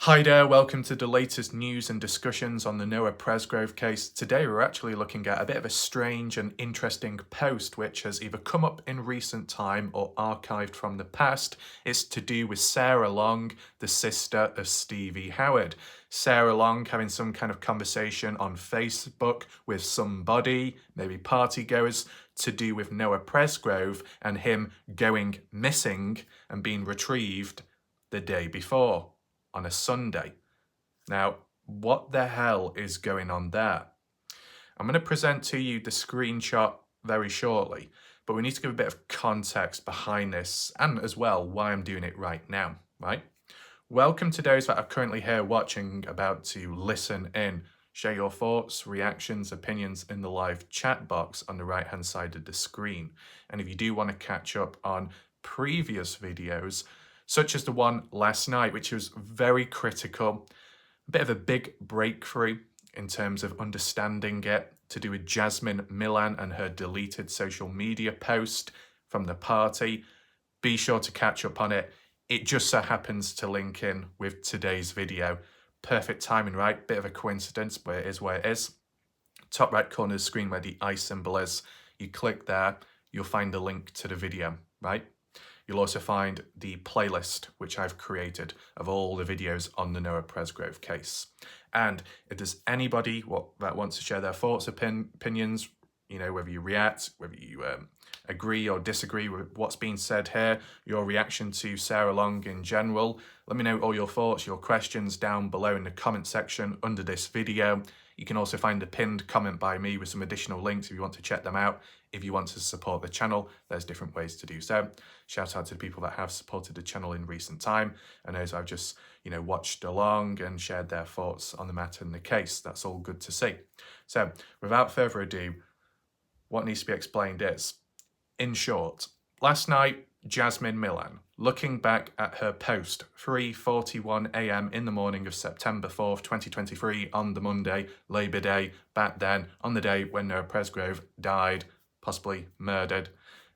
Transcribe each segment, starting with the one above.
Hi there, welcome to the latest news and discussions on the Noah Presgrove case. Today we're actually looking at a bit of a strange and interesting post which has either come up in recent time or archived from the past. It's to do with Sarah Long, the sister of Stevie Howard. Sarah Long having some kind of conversation on Facebook with somebody, maybe partygoers, to do with Noah Presgrove and him going missing and being retrieved the day before, on a Sunday. Now, what the hell is going on there? I'm going to present to you the screenshot very shortly, but we need to give a bit of context behind this and as well why I'm doing it right now, right? Welcome to those that are currently here watching, about to listen in. Share your thoughts, reactions, opinions in the live chat box on the right hand side of the screen. And if you do want to catch up on previous videos, such as the one last night, which was very critical, a bit of a big breakthrough in terms of understanding it, to do with Jasmine Millan and her deleted social media post from the party. Be sure to catch up on it. It just so happens to link in with today's video. Perfect timing, right? Bit of a coincidence, but it is where it is. Top right corner of the screen where the eye symbol is, you click there, you'll find the link to the video, right? You'll also find the playlist which I've created of all the videos on the Noah Presgrove case. And if there's anybody that wants to share their thoughts, opinions, you know, whether you react, whether you agree or disagree with what's being said here, your reaction to Sarah Long in general, let me know all your thoughts, your questions down below in the comment section under this video. You can also find a pinned comment by me with some additional links if you want to check them out. If you want to support the channel, there's different ways to do so. Shout out to the people that have supported the channel in recent time and those I've just, watched along and shared their thoughts on the matter and the case. That's all good to see. So without further ado, what needs to be explained is, in short, last night, Jasmine Millan, looking back at her post, 3:41 a.m. in the morning of September 4th, 2023, on the Monday, Labour Day, back then, on the day when Noah Presgrove died, possibly murdered.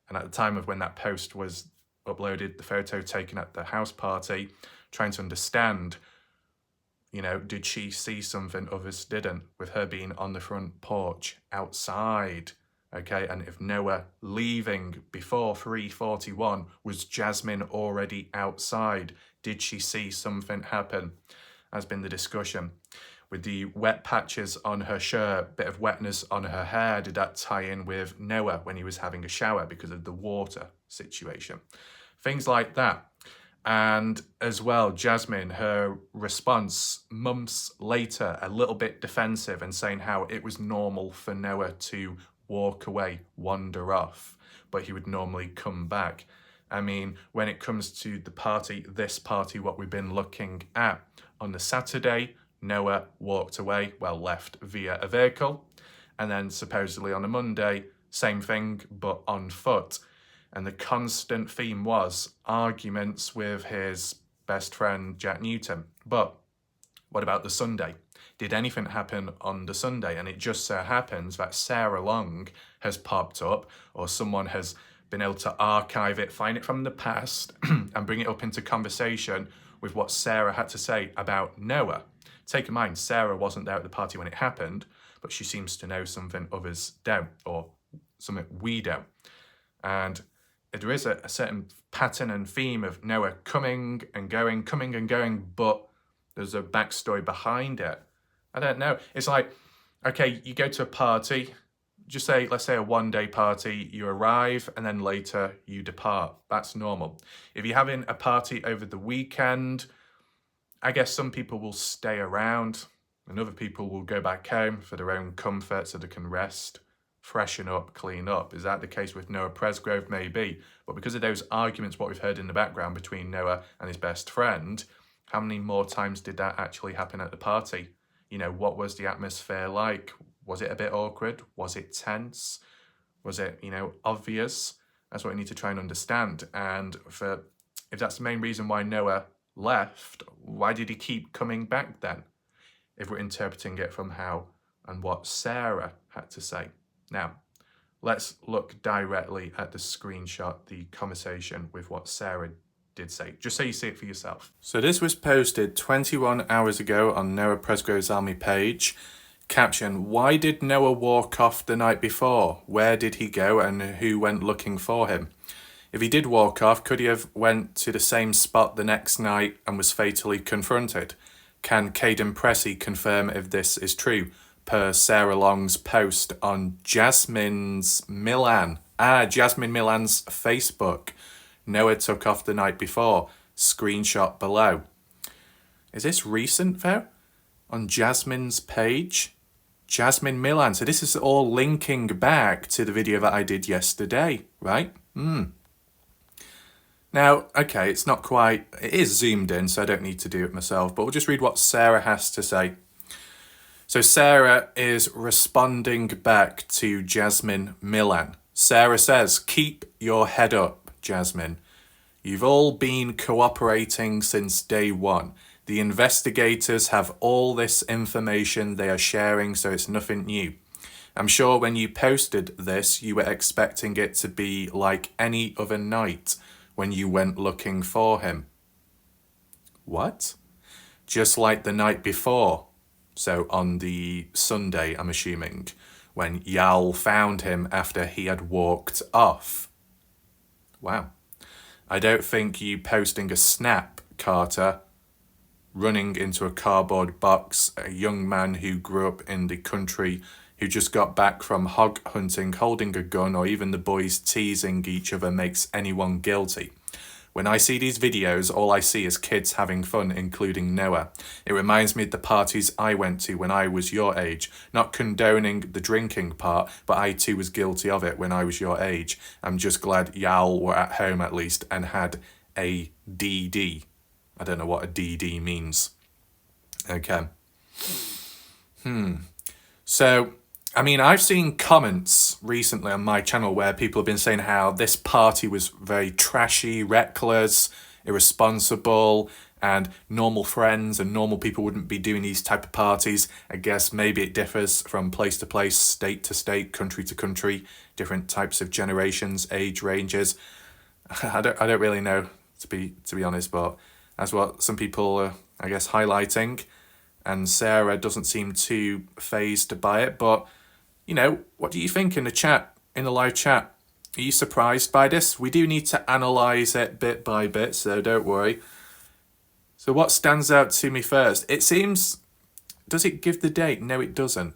And at the time of when that post was uploaded, the photo taken at the house party, trying to understand, did she see something others didn't, with her being on the front porch outside? Okay, and if Noah leaving before 3:41, was Jasmine already outside? Did she see something happen? Has been the discussion. With the wet patches on her shirt, bit of wetness on her hair, did that tie in with Noah when he was having a shower because of the water situation? Things like that. And as well, Jasmine, her response months later, a little bit defensive and saying how it was normal for Noah to walk away, wander off, but he would normally come back. I mean, when it comes to the party, this party, what we've been looking at, on the Saturday, Noah walked away, left via a vehicle. And then supposedly on a Monday, same thing, but on foot. And the constant theme was arguments with his best friend, Jack Newton. But what about the Sunday? Did anything happen on the Sunday? And it just so happens that Sarah Long has popped up, or someone has been able to archive it, find it from the past, and bring it up into conversation with what Sarah had to say about Noah. Take in mind, Sarah wasn't there at the party when it happened, but she seems to know something others don't, or something we don't. And there is a certain pattern and theme of Noah coming and going, but there's a backstory behind it. I don't know. It's like, okay, you go to a party, just say, let's say a one-day party, you arrive and then later you depart. That's normal. If you're having a party over the weekend, I guess some people will stay around and other people will go back home for their own comfort so they can rest, freshen up, clean up. Is that the case with Noah Presgrove? Maybe. But because of those arguments, what we've heard in the background between Noah and his best friend, how many more times did that actually happen at the party? What was the atmosphere like? Was it a bit awkward? Was it tense? Was it, obvious? That's what we need to try and understand. And if that's the main reason why Noah left, why did he keep coming back then? If we're interpreting it from how and what Sarah had to say. Now, let's look directly at the screenshot, the conversation with what Sarah did say, just so you see it for yourself. So this was posted 21 hours ago on Noah Presgrove's Army page. Caption, why did Noah walk off the night before? Where did he go and who went looking for him? If he did walk off, could he have went to the same spot the next night and was fatally confronted? Can Caden Pressey confirm if this is true? Per Sarah Long's post on Jasmine Milan's Facebook. Noah took off the night before. Screenshot below. Is this recent though? On Jasmine's page? Jasmine Milan. So this is all linking back to the video that I did yesterday, right? Now, okay, it's not quite, it is zoomed in, so I don't need to do it myself, but we'll just read what Sarah has to say. So Sarah is responding back to Jasmine Milan. Sarah says, keep your head up, Jasmine. You've all been cooperating since day one. The investigators have all this information they are sharing, so it's nothing new. I'm sure when you posted this, you were expecting it to be like any other night when you went looking for him. What? Just like the night before. So on the Sunday, I'm assuming, when Yal found him after he had walked off. Wow. I don't think you posting a snap, Carter, running into a cardboard box, a young man who grew up in the country, who just got back from hog hunting, holding a gun, or even the boys teasing each other makes anyone guilty. When I see these videos, all I see is kids having fun, including Noah. It reminds me of the parties I went to when I was your age. Not condoning the drinking part, but I too was guilty of it when I was your age. I'm just glad y'all were at home at least and had a DD. I don't know what a DD means. Okay. So, I mean, I've seen comments recently on my channel where people have been saying how this party was very trashy, reckless, irresponsible, and normal friends and normal people wouldn't be doing these type of parties. I guess maybe it differs from place to place, state to state, country to country, different types of generations, age ranges. I don't really know, to be honest, but that's what some people are, I guess, highlighting. And Sarah doesn't seem too fazed by it, but you know, what do you think in the chat, in the live chat? Are you surprised by this? We do need to analyse it bit by bit, so don't worry. So what stands out to me first? It seems, does it give the date? No, it doesn't.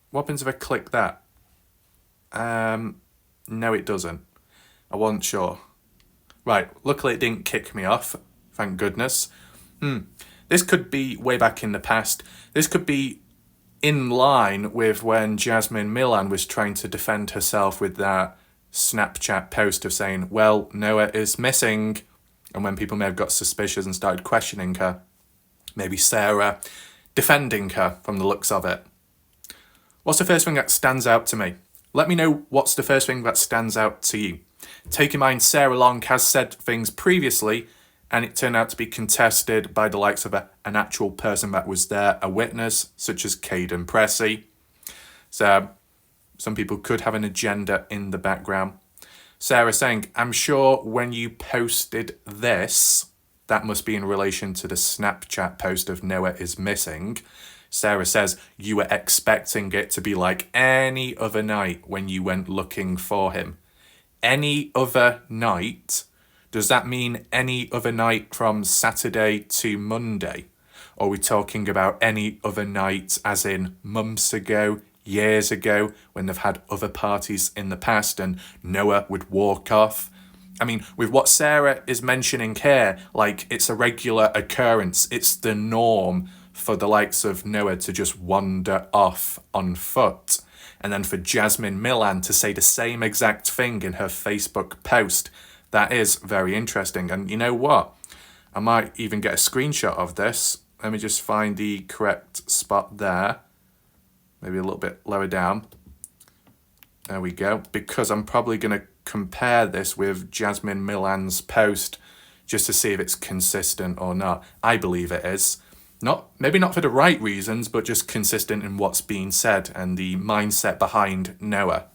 What happens if I click that? No, it doesn't. I wasn't sure. Right, luckily it didn't kick me off, thank goodness. This could be way back in the past. This could be in line with when Jasmine Milan was trying to defend herself with that Snapchat post of saying, well, Noah is missing. And when people may have got suspicious and started questioning her, maybe Sarah defending her from the looks of it. What's the first thing that stands out to me? Let me know what's the first thing that stands out to you. Take in mind, Sarah Long has said things previously and it turned out to be contested by the likes of an actual person that was there, a witness, such as Caden Pressey. So some people could have an agenda in the background. Sarah saying, I'm sure when you posted this, that must be in relation to the Snapchat post of Noah is missing. Sarah says, you were expecting it to be like any other night when you went looking for him. Any other night? Does that mean any other night from Saturday to Monday? Or are we talking about any other night as in months ago, years ago, when they've had other parties in the past and Noah would walk off? I mean, with what Sarah is mentioning here, like it's a regular occurrence. It's the norm for the likes of Noah to just wander off on foot. And then for Jasmine Milan to say the same exact thing in her Facebook post. That is very interesting. And you know what? I might even get a screenshot of this. Let me just find the correct spot there. Maybe a little bit lower down. There we go. Because I'm probably going to compare this with Jasmine Milan's post just to see if it's consistent or not. I believe it is. Maybe not for the right reasons, but just consistent in what's being said and the mindset behind Noah.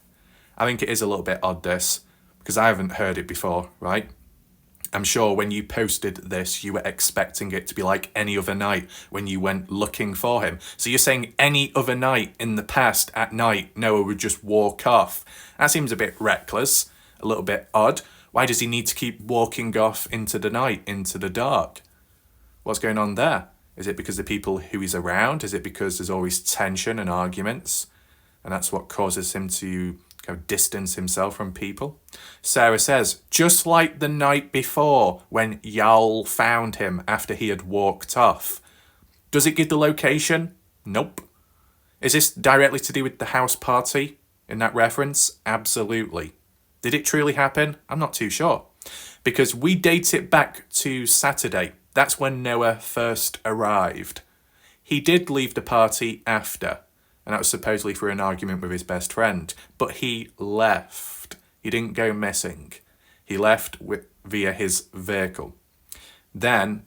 I think it is a little bit odd, this, because I haven't heard it before, right? I'm sure when you posted this, you were expecting it to be like any other night when you went looking for him. So you're saying any other night in the past at night, Noah would just walk off. That seems a bit reckless, a little bit odd. Why does he need to keep walking off into the night, into the dark? What's going on there? Is it because the people who he's around? Is it because there's always tension and arguments? And that's what causes him to distance himself from people. Sarah says, just like the night before when Yael found him after he had walked off. Does it give the location? Nope. Is this directly to do with the house party in that reference? Absolutely. Did it truly happen? I'm not too sure. Because we date it back to Saturday. That's when Noah first arrived. He did leave the party after, and that was supposedly for an argument with his best friend. But he left. He didn't go missing. He left via his vehicle. Then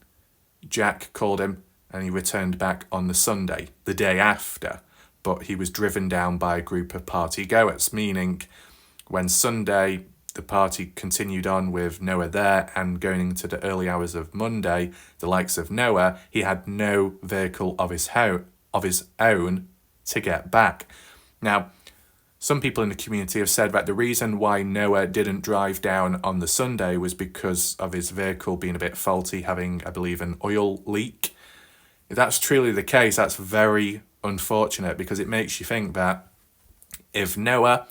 Jack called him and he returned back on the Sunday, the day after. But he was driven down by a group of party goers, meaning when Sunday the party continued on with Noah there and going into the early hours of Monday, the likes of Noah, he had no vehicle of his own to get back. Now, some people in the community have said that the reason why Noah didn't drive down on the Sunday was because of his vehicle being a bit faulty, having, I believe, an oil leak. If that's truly the case, that's very unfortunate, because it makes you think that if Noah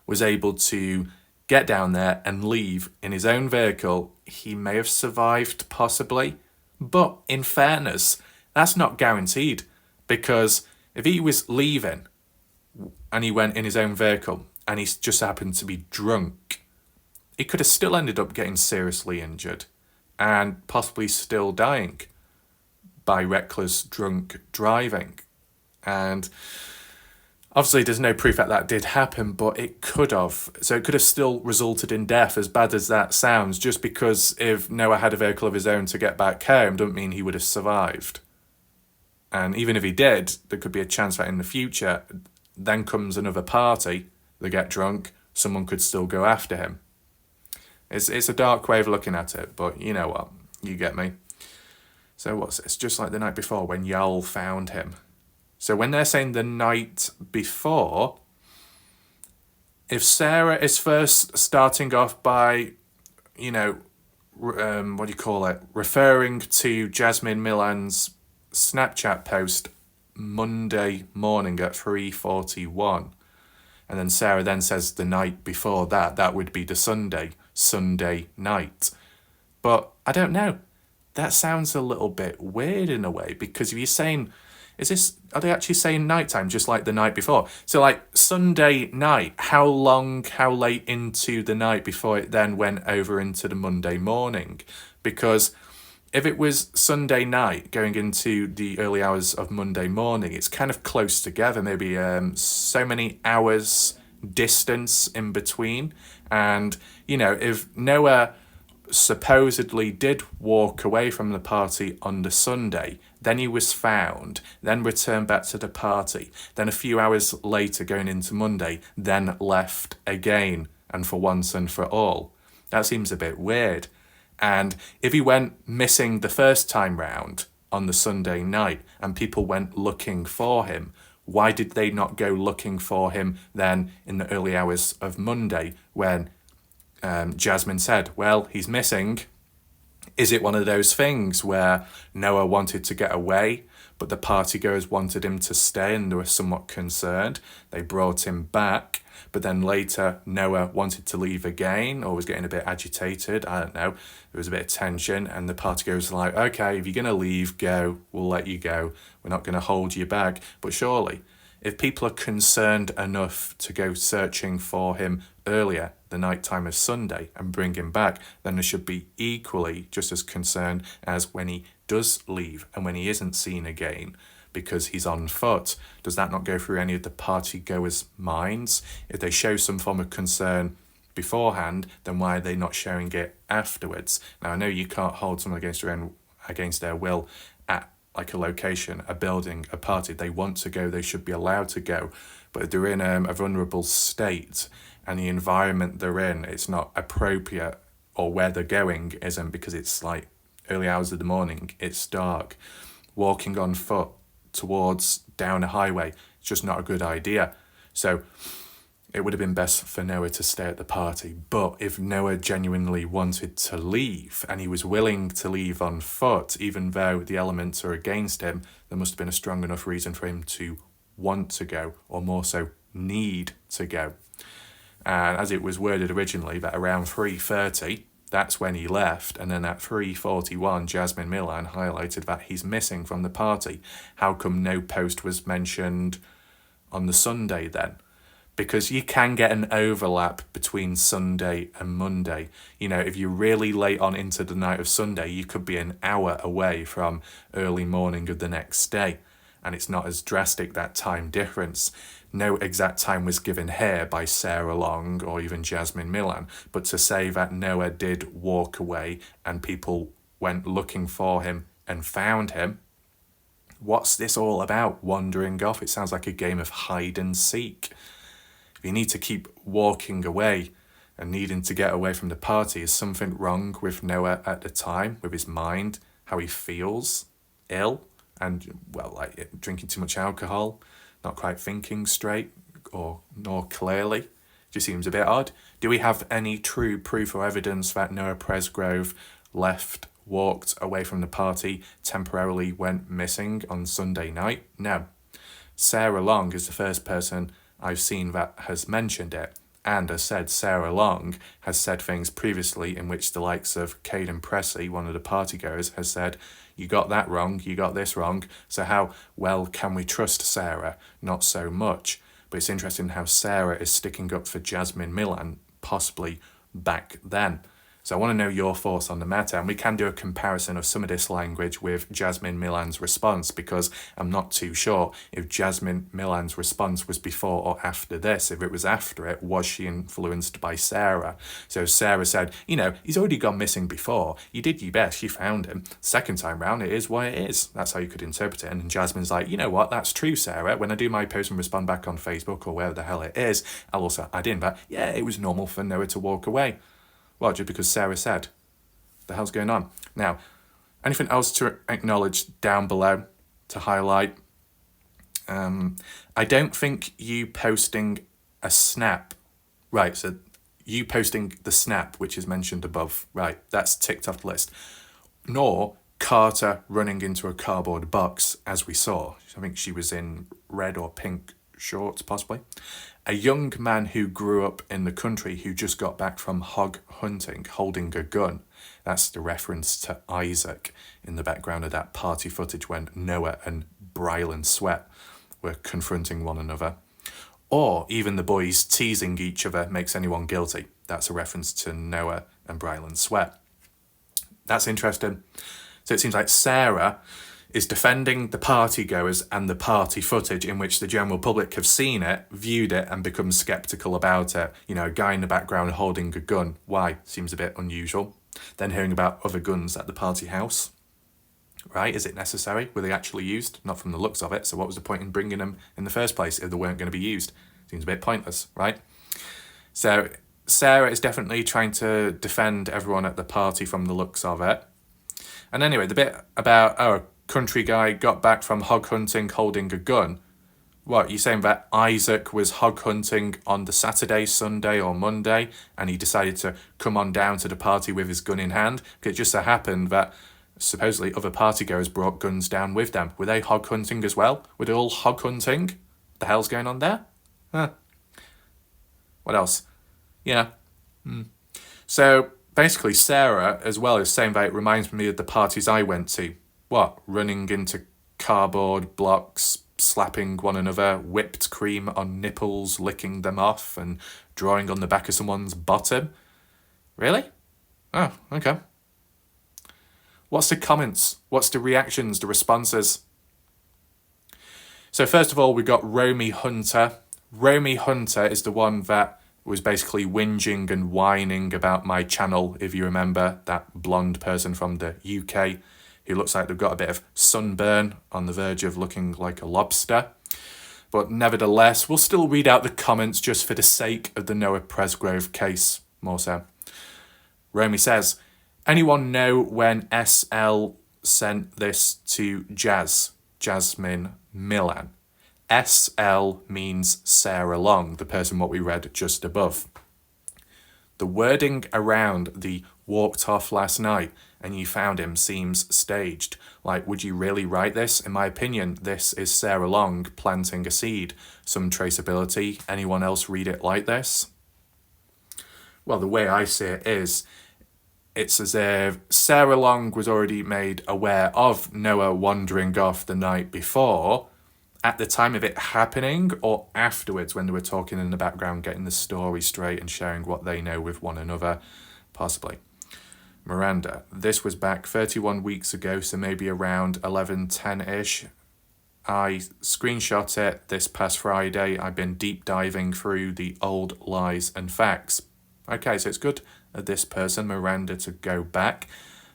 was able to get down there and leave in his own vehicle, he may have survived possibly. But in fairness, that's not guaranteed, because if he was leaving and he went in his own vehicle and he just happened to be drunk, he could have still ended up getting seriously injured and possibly still dying by reckless drunk driving. And obviously there's no proof that that did happen, but it could have. So it could have still resulted in death, as bad as that sounds. Just because if Noah had a vehicle of his own to get back home doesn't mean he would have survived. And even if he did, there could be a chance that in the future, then comes another party, they get drunk, someone could still go after him. It's a dark way of looking at it, but you know what, you get me. So what's this? Just like the night before when Yael found him. So when they're saying the night before, if Sarah is first starting off by, referring to Jasmine Milan's Snapchat post Monday morning at 3:41, and then Sarah then says the night before that would be the Sunday night. But I don't know, that sounds a little bit weird in a way, because if you're saying, are they actually saying nighttime just like the night before? So like Sunday night, how late into the night before it then went over into the Monday morning? Because if it was Sunday night going into the early hours of Monday morning, it's kind of close together, maybe so many hours distance in between. And, if Noah supposedly did walk away from the party on the Sunday, then he was found, then returned back to the party, then a few hours later going into Monday, then left again, and for once and for all. That seems a bit weird. And if he went missing the first time round on the Sunday night and people went looking for him, why did they not go looking for him then in the early hours of Monday when Jasmine said, well, he's missing? Is it one of those things where Noah wanted to get away, but the partygoers wanted him to stay and they were somewhat concerned? They brought him back, but then later Noah wanted to leave again, or was getting a bit agitated. I don't know. There was a bit of tension, and the partygoers were like, okay, if you're going to leave, go. We'll let you go. We're not going to hold you back. But surely, if people are concerned enough to go searching for him earlier, the night time of Sunday, and bring him back, then they should be equally just as concerned as when he does leave and when he isn't seen again because he's on foot. Does that not go through any of the party goers' minds? If they show some form of concern beforehand, then why are they not showing it afterwards? Now, I know you can't hold someone against their will at like a location, a building, a party. They want to go, they should be allowed to go. But if they're in a vulnerable state and the environment they're in, it's not appropriate or where they're going isn't, because it's like early hours of the morning, it's dark. Walking on foot towards down a highway, it's just not a good idea. So it would have been best for Noah to stay at the party. But if Noah genuinely wanted to leave and he was willing to leave on foot, even though the elements are against him, there must have been a strong enough reason for him to want to go, or more so need to go. And as it was worded originally, that around 3:30, that's when he left. And then at 3:41, Jasmine Milan highlighted that he's missing from the party. How come no post was mentioned on the Sunday then? Because you can get an overlap between Sunday and Monday. You know, if you're really late on into the night of Sunday, you could be an hour away from early morning of the next day. And it's not as drastic, that time difference. No exact time was given here by Sarah Long or even Jasmine Milan. But to say that Noah did walk away and people went looking for him and found him, what's this all about? Wandering off? It sounds like a game of hide and seek. If you need to keep walking away and needing to get away from the party, is something wrong with Noah at the time, with his mind, how he feels ill, and, well, like drinking too much alcohol, not quite thinking straight or nor clearly? Just seems a bit odd. Do we have any true proof or evidence that Noah Presgrove walked away from the party, temporarily went missing on Sunday night? No. Sarah Long is the first person I've seen that has mentioned it. And as said, Sarah Long has said things previously in which the likes of Caden Pressey, one of the partygoers, has said, you got that wrong, you got this wrong, so how well can we trust Sarah? Not so much. But it's interesting how Sarah is sticking up for Jasmine Milan, possibly back then. So I want to know your thoughts on the matter, and we can do a comparison of some of this language with Jasmine Milan's response, because I'm not too sure if Jasmine Milan's response was before or after this. If it was after it, was she influenced by Sarah? So Sarah said, you know, he's already gone missing before. You did your best, you found him. Second time round, it is what it is. That's how you could interpret it. And Jasmine's like, you know what, that's true, Sarah. When I do my post and respond back on Facebook or wherever the hell it is, I'll also add in that, yeah, it was normal for Noah to walk away. Well, just because Sarah said. The hell's going on? Now, anything else to acknowledge down below, to highlight? I don't think you posting a snap, right, so you posting the snap, which is mentioned above, right, that's ticked off the list. Nor Carter running into a cardboard box, as we saw. I think she was in red or pink shorts, possibly. A young man who grew up in the country who just got back from hog hunting, holding a gun. That's the reference to Isaac in the background of that party footage when Noah and Brylan Sweat were confronting one another. Or even the boys teasing each other makes anyone guilty. That's a reference to Noah and Brylan Sweat. That's interesting. So it seems like Sarah is defending the partygoers and the party footage in which the general public have seen it, viewed it, and become sceptical about it. You know, a guy in the background holding a gun. Why? Seems a bit unusual. Then hearing about other guns at the party house. Right? Is it necessary? Were they actually used? Not from the looks of it. So what was the point in bringing them in the first place if they weren't going to be used? Seems a bit pointless, right? So Sarah is definitely trying to defend everyone at the party from the looks of it. And anyway, the bit about, country guy got back from hog hunting holding a gun. What, you saying that Isaac was hog hunting on the Saturday, Sunday or Monday and he decided to come on down to the party with his gun in hand? Because it just so happened that supposedly other partygoers brought guns down with them. Were they hog hunting as well? Were they all hog hunting? What the hell's going on there? Huh. What else? Yeah. So basically Sarah as well is saying that it reminds me of the parties I went to. What? Running into cardboard blocks, slapping one another, whipped cream on nipples, licking them off, and drawing on the back of someone's bottom? Really? Oh, okay. What's the comments? What's the reactions, the responses? So first of all, we got Romy Hunter. Romy Hunter is the one that was basically whinging and whining about my channel, if you remember, that blonde person from the UK. Who looks like they've got a bit of sunburn on the verge of looking like a lobster. But nevertheless, we'll still read out the comments just for the sake of the Noah Presgrove case, more so. Romy says, anyone know when SL sent this to Jasmine Milan? SL means Sarah Long, the person what we read just above. The wording around the walked off last night and you found him seems staged. Like, would you really write this? In my opinion, this is Sarah Long planting a seed. Some traceability. Anyone else read it like this? Well, the way I see it is, it's as if Sarah Long was already made aware of Noah wandering off the night before, at the time of it happening, or afterwards when they were talking in the background, getting the story straight and sharing what they know with one another, possibly. Miranda, this was back 31 weeks ago, so maybe around 11:10-ish. I screenshot it this past Friday. I've been deep diving through the old lies and facts. Okay, so it's good of this person, Miranda, to go back,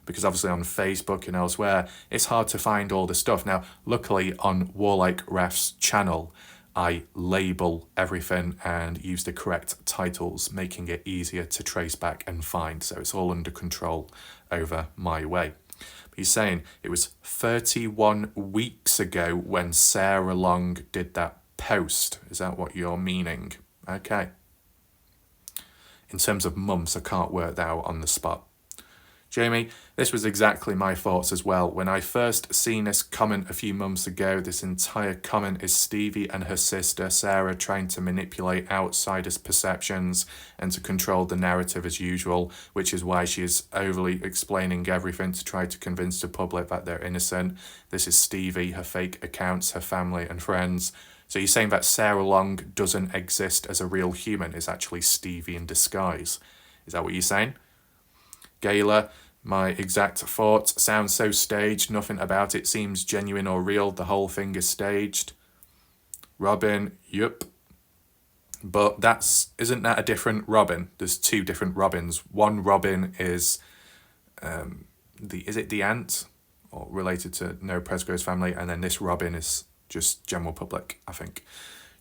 because obviously on Facebook and elsewhere, it's hard to find all the stuff. Now, luckily on Warlike Raf's channel, I label everything and use the correct titles, making it easier to trace back and find. So it's all under control over my way. But he's saying it was 31 weeks ago when Sarah Long did that post. Is that what you're meaning? Okay. In terms of months, I can't work that out on the spot. Jamie, this was exactly my thoughts as well. When I first seen this comment a few months ago, this entire comment is Stevie and her sister Sarah trying to manipulate outsiders' perceptions and to control the narrative as usual, which is why she is overly explaining everything to try to convince the public that they're innocent. This is Stevie, her fake accounts, her family and friends. So you're saying that Sarah Long doesn't exist as a real human, is actually Stevie in disguise. Is that what you're saying? Gayla, my exact thoughts, sounds so staged, nothing about it seems genuine or real, the whole thing is staged. Robin, yup. But isn't that a different Robin? There's two different Robins. One Robin is, is it the aunt, or related to Noah Presco's family, and then this Robin is just general public, I think.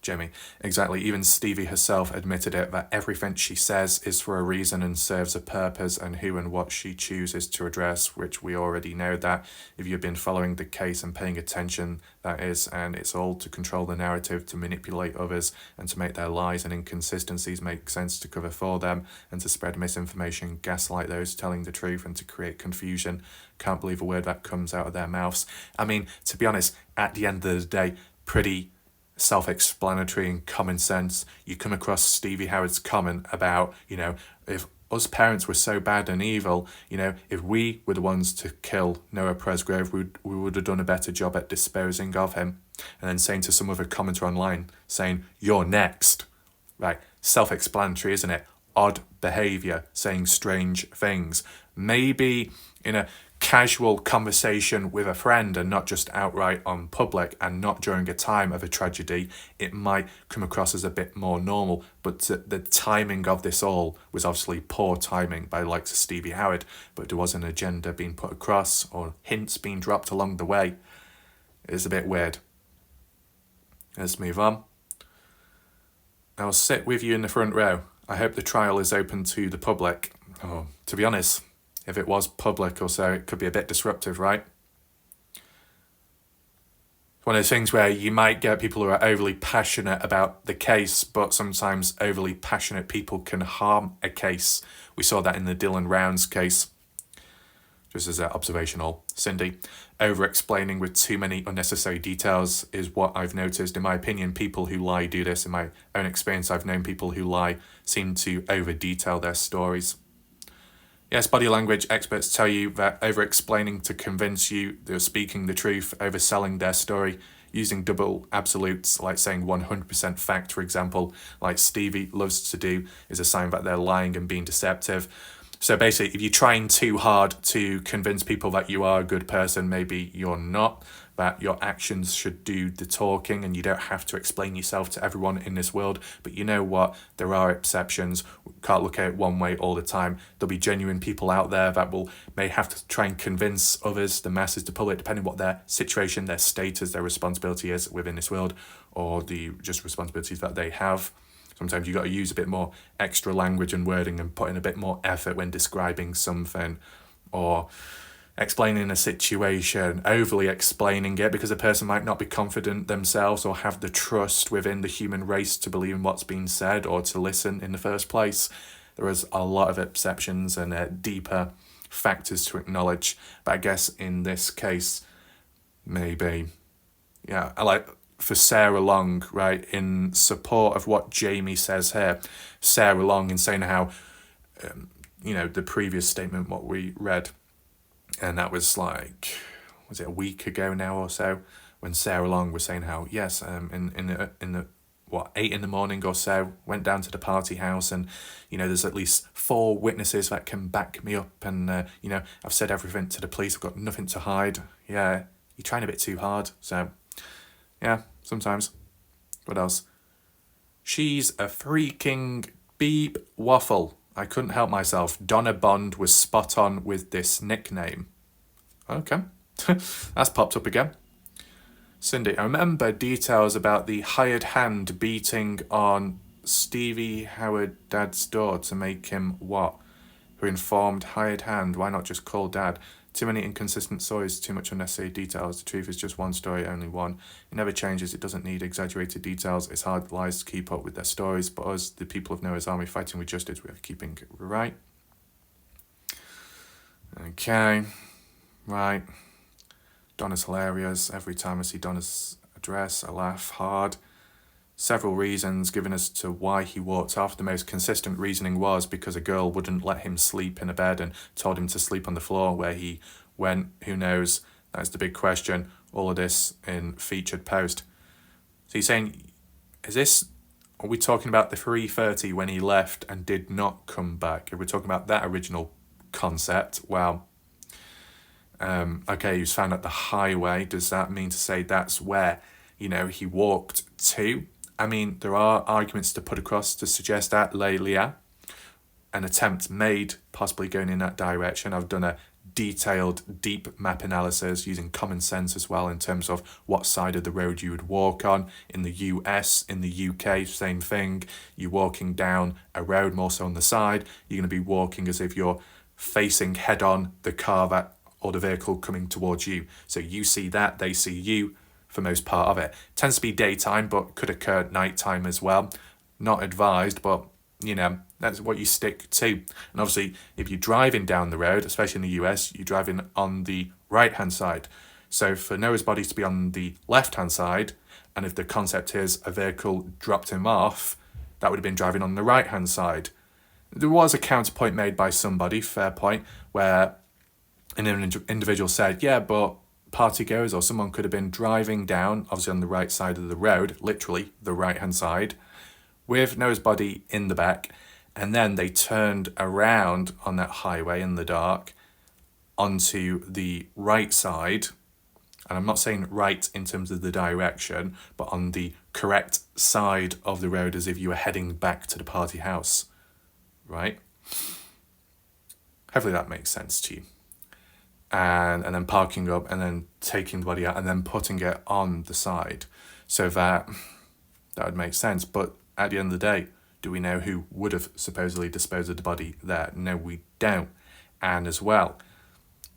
Jamie, exactly. Even Stevie herself admitted it, that everything she says is for a reason and serves a purpose, and who and what she chooses to address, which we already know that if you've been following the case and paying attention, that is, and it's all to control the narrative, to manipulate others, and to make their lies and inconsistencies make sense to cover for them, and to spread misinformation, gaslight those telling the truth, and to create confusion. Can't believe a word that comes out of their mouths. I mean, to be honest, at the end of the day, pretty self-explanatory and common sense. You come across Stevie Howard's comment about, if us parents were so bad and evil, if we were the ones to kill Noah Presgrove, we would have done a better job at disposing of him. And then saying to some other commenter online, saying, you're next. Right, self-explanatory, isn't it? Odd behaviour, saying strange things. Maybe in a casual conversation with a friend and not just outright on public, and not during a time of a tragedy, it might come across as a bit more normal. But the timing of this all was obviously poor timing by the likes of Stevie Howard, but there was an agenda being put across or hints being dropped along the way. It's a bit weird. Let's move on. I'll sit with you in the front row. I hope the trial is open to the public. Oh, to be honest, if it was public or so, it could be a bit disruptive, right? It's one of those things where you might get people who are overly passionate about the case, but sometimes overly passionate people can harm a case. We saw that in the Dylan Rounds case. Just as an observational. Cindy, over-explaining with too many unnecessary details is what I've noticed. In my opinion, people who lie do this. In my own experience, I've known people who lie seem to over-detail their stories. Yes, body language experts tell you that over-explaining to convince you they're speaking the truth, overselling their story, using double absolutes, like saying 100% fact, for example, like Stevie loves to do, is a sign that they're lying and being deceptive. So basically, if you're trying too hard to convince people that you are a good person, maybe you're not, that your actions should do the talking and you don't have to explain yourself to everyone in this world. But you know what? There are exceptions. We can't look at it one way all the time. There'll be genuine people out there that may have to try and convince others, the masses, the public, depending on what their situation, their status, their responsibility is within this world, or the just responsibilities that they have. Sometimes you got to use a bit more extra language and wording and put in a bit more effort when describing something or explaining a situation, overly explaining it, because a person might not be confident themselves or have the trust within the human race to believe in what's being said or to listen in the first place. There is a lot of exceptions and deeper factors to acknowledge. But I guess in this case, maybe, yeah, I like for Sarah Long, right, in support of what Jamie says here, Sarah Long in saying how, the previous statement, what we read, and that was like, was it a week ago now or so, when Sarah Long was saying how, yes, in the 8 a.m. or so, went down to the party house and, there's at least 4 witnesses that can back me up and, I've said everything to the police, I've got nothing to hide. Yeah, you're trying a bit too hard. So, yeah, sometimes. What else? She's a freaking beep waffle. I couldn't help myself. Donna Bond was spot on with this nickname. Okay, that's popped up again. Cindy, I remember details about the hired hand beating on Stevie Howard Dad's door to make him what? Who informed hired hand, why not just call Dad? Too many inconsistent stories, too much unnecessary details. The truth is just one story, only one. It never changes, it doesn't need exaggerated details. It's hard lies to keep up with their stories, but us, the people of Noah's Army fighting with justice, we are keeping it right. Okay, right. Donna's hilarious. Every time I see Donna's address, I laugh hard. Several reasons given as to why he walked off. The most consistent reasoning was because a girl wouldn't let him sleep in a bed and told him to sleep on the floor. Where he went, who knows? That's the big question. All of this in featured post. So he's saying, are we talking about the 3:30 when he left and did not come back? If we're talking about that original concept, well, okay, he was found at the highway. Does that mean to say that's where, he walked to? I mean, there are arguments to put across to suggest that, Lelia, an attempt made possibly going in that direction. I've done a detailed, deep map analysis using common sense as well in terms of what side of the road you would walk on. In the US, in the UK, same thing. You're walking down a road, more so on the side. You're going to be walking as if you're facing head on the car or the vehicle coming towards you. So you see that, they see you for most part of it. Tends to be daytime, but could occur at nighttime as well. Not advised, but, that's what you stick to. And obviously, if you're driving down the road, especially in the US, you're driving on the right-hand side. So for Noah's body to be on the left-hand side, and if the concept is a vehicle dropped him off, that would have been driving on the right-hand side. There was a counterpoint made by somebody, fair point, where an individual said, yeah, but partygoers or someone could have been driving down, obviously on the right side of the road, literally the right-hand side, with Noah's body in the back, and then they turned around on that highway in the dark onto the right side, and I'm not saying right in terms of the direction, but on the correct side of the road as if you were heading back to the party house, right? Hopefully that makes sense to you. And then parking up and then taking the body out and then putting it on the side. So that would make sense. But at the end of the day, do we know who would have supposedly disposed of the body there? No, we don't. And as well,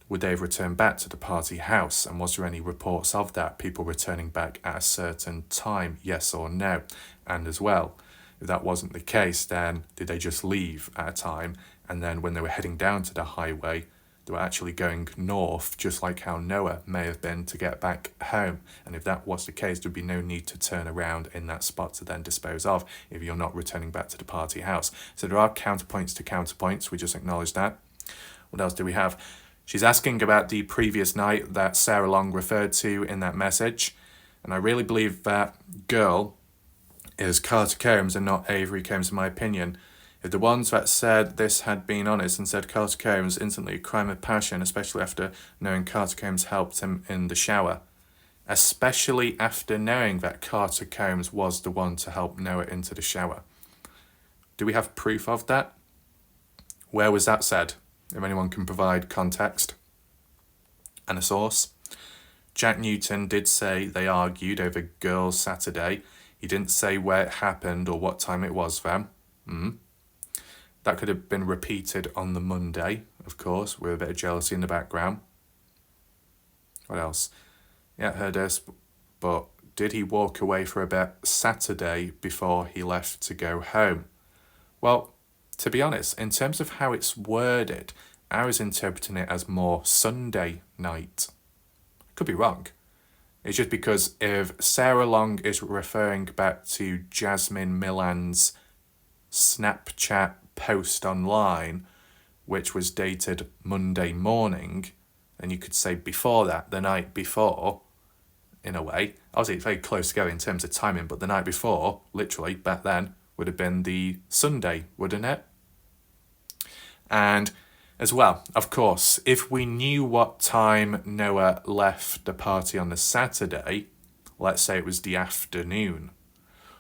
would they have returned back to the party house? And was there any reports of that? People returning back at a certain time, yes or no? And as well, if that wasn't the case, then did they just leave at a time? And then when they were heading down to the highway, they were actually going north, just like how Noah may have been to get back home. And if that was the case, there'd be no need to turn around in that spot to then dispose of if you're not returning back to the party house. So there are counterpoints to counterpoints. We just acknowledge that. What else do we have? She's asking about the previous night that Sarah Long referred to in that message. And I really believe that girl is Carter Combs and not Avery Combs, in my opinion. If the ones that said this had been honest and said Carter Combs, instantly a crime of passion, especially after knowing Carter Combs helped him in the shower. Especially after knowing that Carter Combs was the one to help Noah into the shower. Do we have proof of that? Where was that said? If anyone can provide context and a source. Jack Newton did say they argued over Girls Saturday. He didn't say where it happened or what time it was, fam. That could have been repeated on the Monday, of course, with a bit of jealousy in the background. What else? Yeah, heard this, but did he walk away for a bit Saturday before he left to go home? Well, to be honest, in terms of how it's worded, I was interpreting it as more Sunday night. Could be wrong. It's just because if Sarah Long is referring back to Jasmine Milan's Snapchat post online, which was dated Monday morning, then you could say before that, the night before, in a way. Obviously, it's very close together in terms of timing, but the night before, literally, back then, would have been the Sunday, wouldn't it? And as well, of course, if we knew what time Noah left the party on the Saturday, let's say it was the afternoon,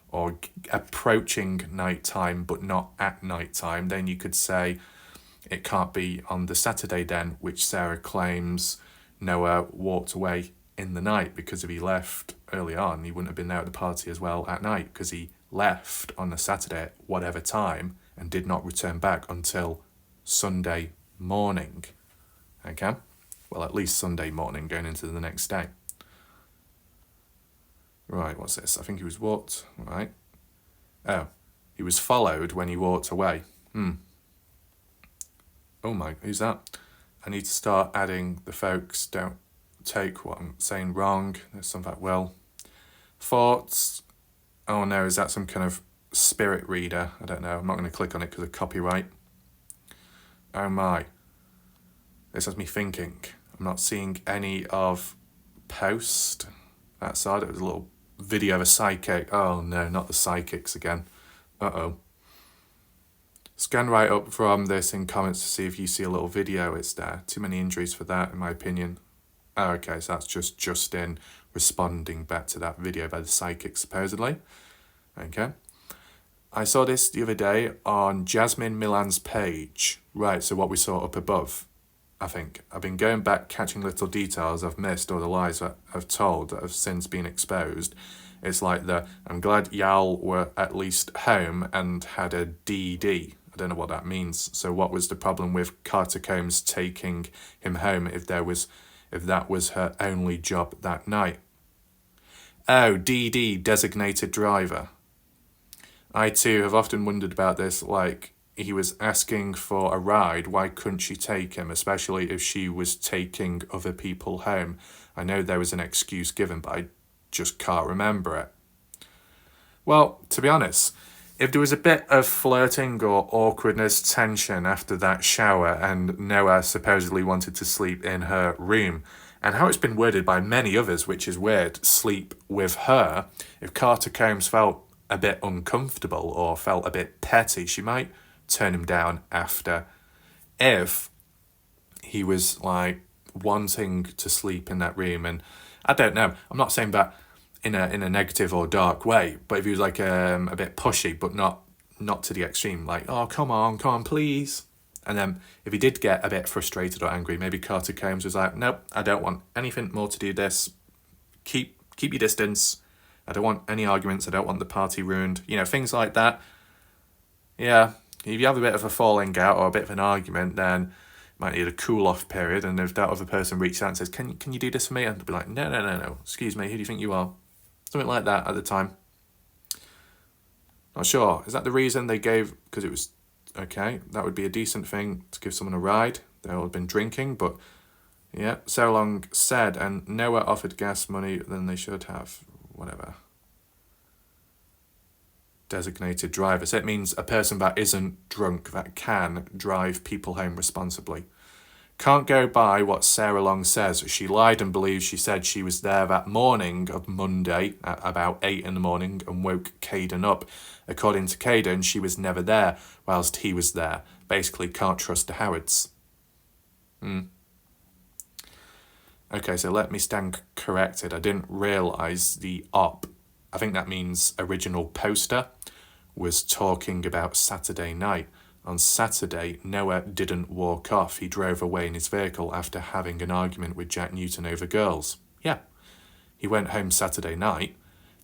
or approaching nighttime but not at nighttime, then you could say it can't be on the Saturday then, which Sarah claims Noah walked away in the night, because if he left early on, he wouldn't have been there at the party as well at night, because he left on the Saturday at whatever time and did not return back until Sunday morning. Okay? Well, at least Sunday morning going into the next day. Right, what's this? I think he was walked, right? Oh, he was followed when he walked away. Oh my, who's that? I need to start adding the folks. Don't take what I'm saying wrong. There's something like, well, thoughts. Oh no, is that some kind of spirit reader? I don't know. I'm not going to click on it because of copyright. Oh my. This has me thinking. I'm not seeing any of post. That side, it was a little video of a psychic. Oh no, not the psychics again. Uh-oh. Scan right up from this in comments to see if you see a little video. It's there. Too many injuries for that, in my opinion. Oh, okay, so that's just Justin responding back to that video by the psychic, supposedly. Okay. I saw this the other day on Jasmine Milan's page. Right, so what we saw up above, I think. I've been going back, catching little details I've missed, or the lies that I've told that have since been exposed. It's like I'm glad y'all were at least home and had a DD. I don't know what that means. So what was the problem with Carter Combs taking him home if that was her only job that night? Oh, DD, designated driver. I too have often wondered about this, like, he was asking for a ride, why couldn't she take him, especially if she was taking other people home? I know there was an excuse given, but I just can't remember it. Well, to be honest, if there was a bit of flirting or awkwardness, tension after that shower, and Noah supposedly wanted to sleep in her room, and how it's been worded by many others, which is weird, sleep with her, if Carter Combs felt a bit uncomfortable or felt a bit petty, she might turn him down after. If he was like wanting to sleep in that room, and I don't know, I'm not saying that in a negative or dark way, but if he was like a bit pushy, but not to the extreme, like, oh, come on, please. And then if he did get a bit frustrated or angry, maybe Carter Combs was like, nope, I don't want anything more to do this. Keep your distance. I don't want any arguments. I don't want the party ruined. You know, things like that. Yeah, if you have a bit of a falling out or a bit of an argument, then you might need a cool-off period. And if that other person reaches out and says, can you do this for me? And they'll be like, no. Excuse me, who do you think you are? Something like that at the time. Not sure. Is that the reason they gave? Because it was, okay, that would be a decent thing to give someone a ride. They'll have been drinking, but yeah, so long said. And Noah offered gas money than they should have. Whatever. Designated driver. So it means a person that isn't drunk that can drive people home responsibly. Can't go by what Sarah Long says. She lied and believes she said she was there that morning of Monday at about 8 in the morning and woke Caden up. According to Caden, she was never there whilst he was there. Basically, can't trust the Howards. Okay, so let me stand corrected. I didn't realise the op, I think that means original poster, was talking about Saturday night. On Saturday, Noah didn't walk off. He drove away in his vehicle after having an argument with Jack Newton over girls. Yeah, he went home Saturday night,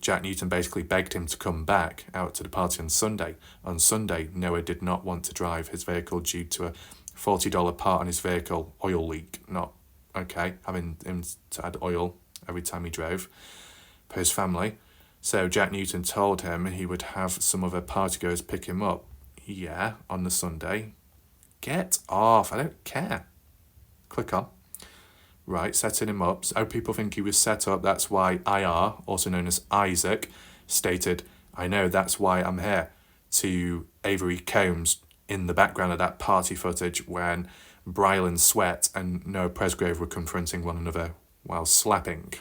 Jack Newton basically begged him to come back out to the party on Sunday. On Sunday, Noah did not want to drive his vehicle due to a $40 part on his vehicle oil leak. Not okay, having him to add oil every time he drove for his family. So Jack Newton told him he would have some other partygoers pick him up. Yeah, on the Sunday. Get off, I don't care. Click on. Right, setting him up. So people think he was set up. That's why IR, also known as Isaac, stated, I know, that's why I'm here, to Avery Combs in the background of that party footage when Brylan Sweat and Noah Presgrave were confronting one another while slapping.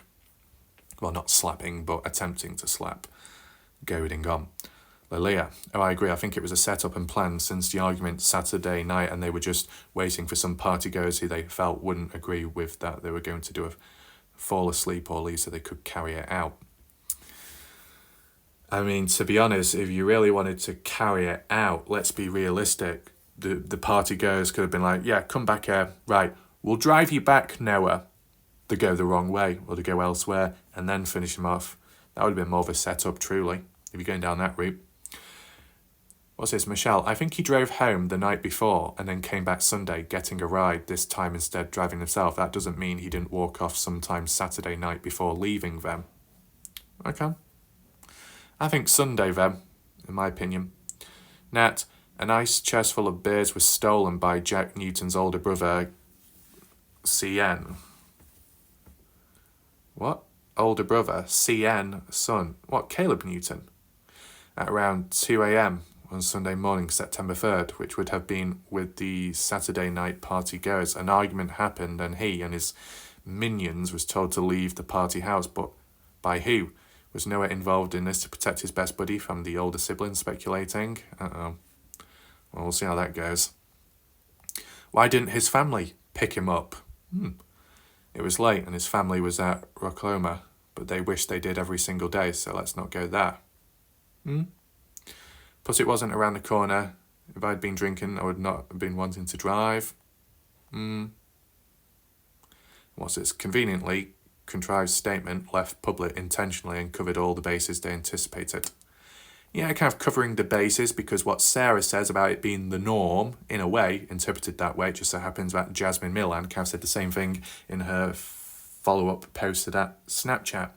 Well, not slapping, but attempting to slap. Goading on. Leah. Oh, I agree. I think it was a setup and plan since the argument Saturday night, and they were just waiting for some partygoers who they felt wouldn't agree with that. They were going to do a fall asleep or leave so they could carry it out. I mean, to be honest, if you really wanted to carry it out, let's be realistic. The partygoers could have been like, yeah, come back here. Right, we'll drive you back, Noah. They go the wrong way or they go elsewhere and then finish him off. That would have been more of a setup, truly, if you're going down that route. What's this, Michelle? I think he drove home the night before and then came back Sunday getting a ride, this time instead driving himself. That doesn't mean he didn't walk off sometime Saturday night before leaving them. Okay. I think Sunday then, in my opinion. Nat, a nice chest full of beers was stolen by Jack Newton's older brother, CN. What? Older brother? CN, son. What, Caleb Newton? At around 2 a.m. on Sunday morning, September 3rd, which would have been with the Saturday night party goers. An argument happened and he and his minions was told to leave the party house, but by who? Was Noah involved in this to protect his best buddy from the older siblings, speculating? Uh-oh. Well, we'll see how that goes. Why didn't his family pick him up? It was late and his family was at Rockloma, but they wished they did every single day, so let's not go there. Plus it wasn't around the corner. If I'd been drinking, I would not have been wanting to drive. What's this? Conveniently contrived statement left public intentionally and covered all the bases they anticipated. Yeah, kind of covering the bases because what Sarah says about it being the norm, in a way, interpreted that way, it just so happens that Jasmine Milan kind of said the same thing in her follow-up post to that Snapchat.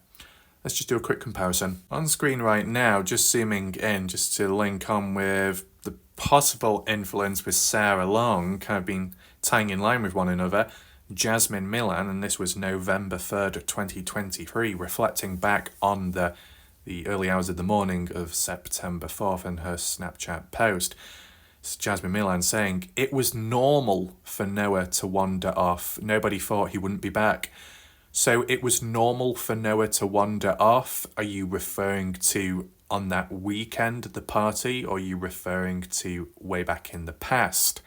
Let's just do a quick comparison. On screen right now, just zooming in, just to link on with the possible influence with Sarah Long, kind of been tying in line with one another. Jasmine Milan, and this was November 3rd, 2023, reflecting back on the early hours of the morning of September 4th in her Snapchat post. It's Jasmine Milan saying, it was normal for Noah to wander off. Nobody thought he wouldn't be back. So it was normal for Noah to wander off. Are you referring to on that weekend, the party, or are you referring to way back in the past?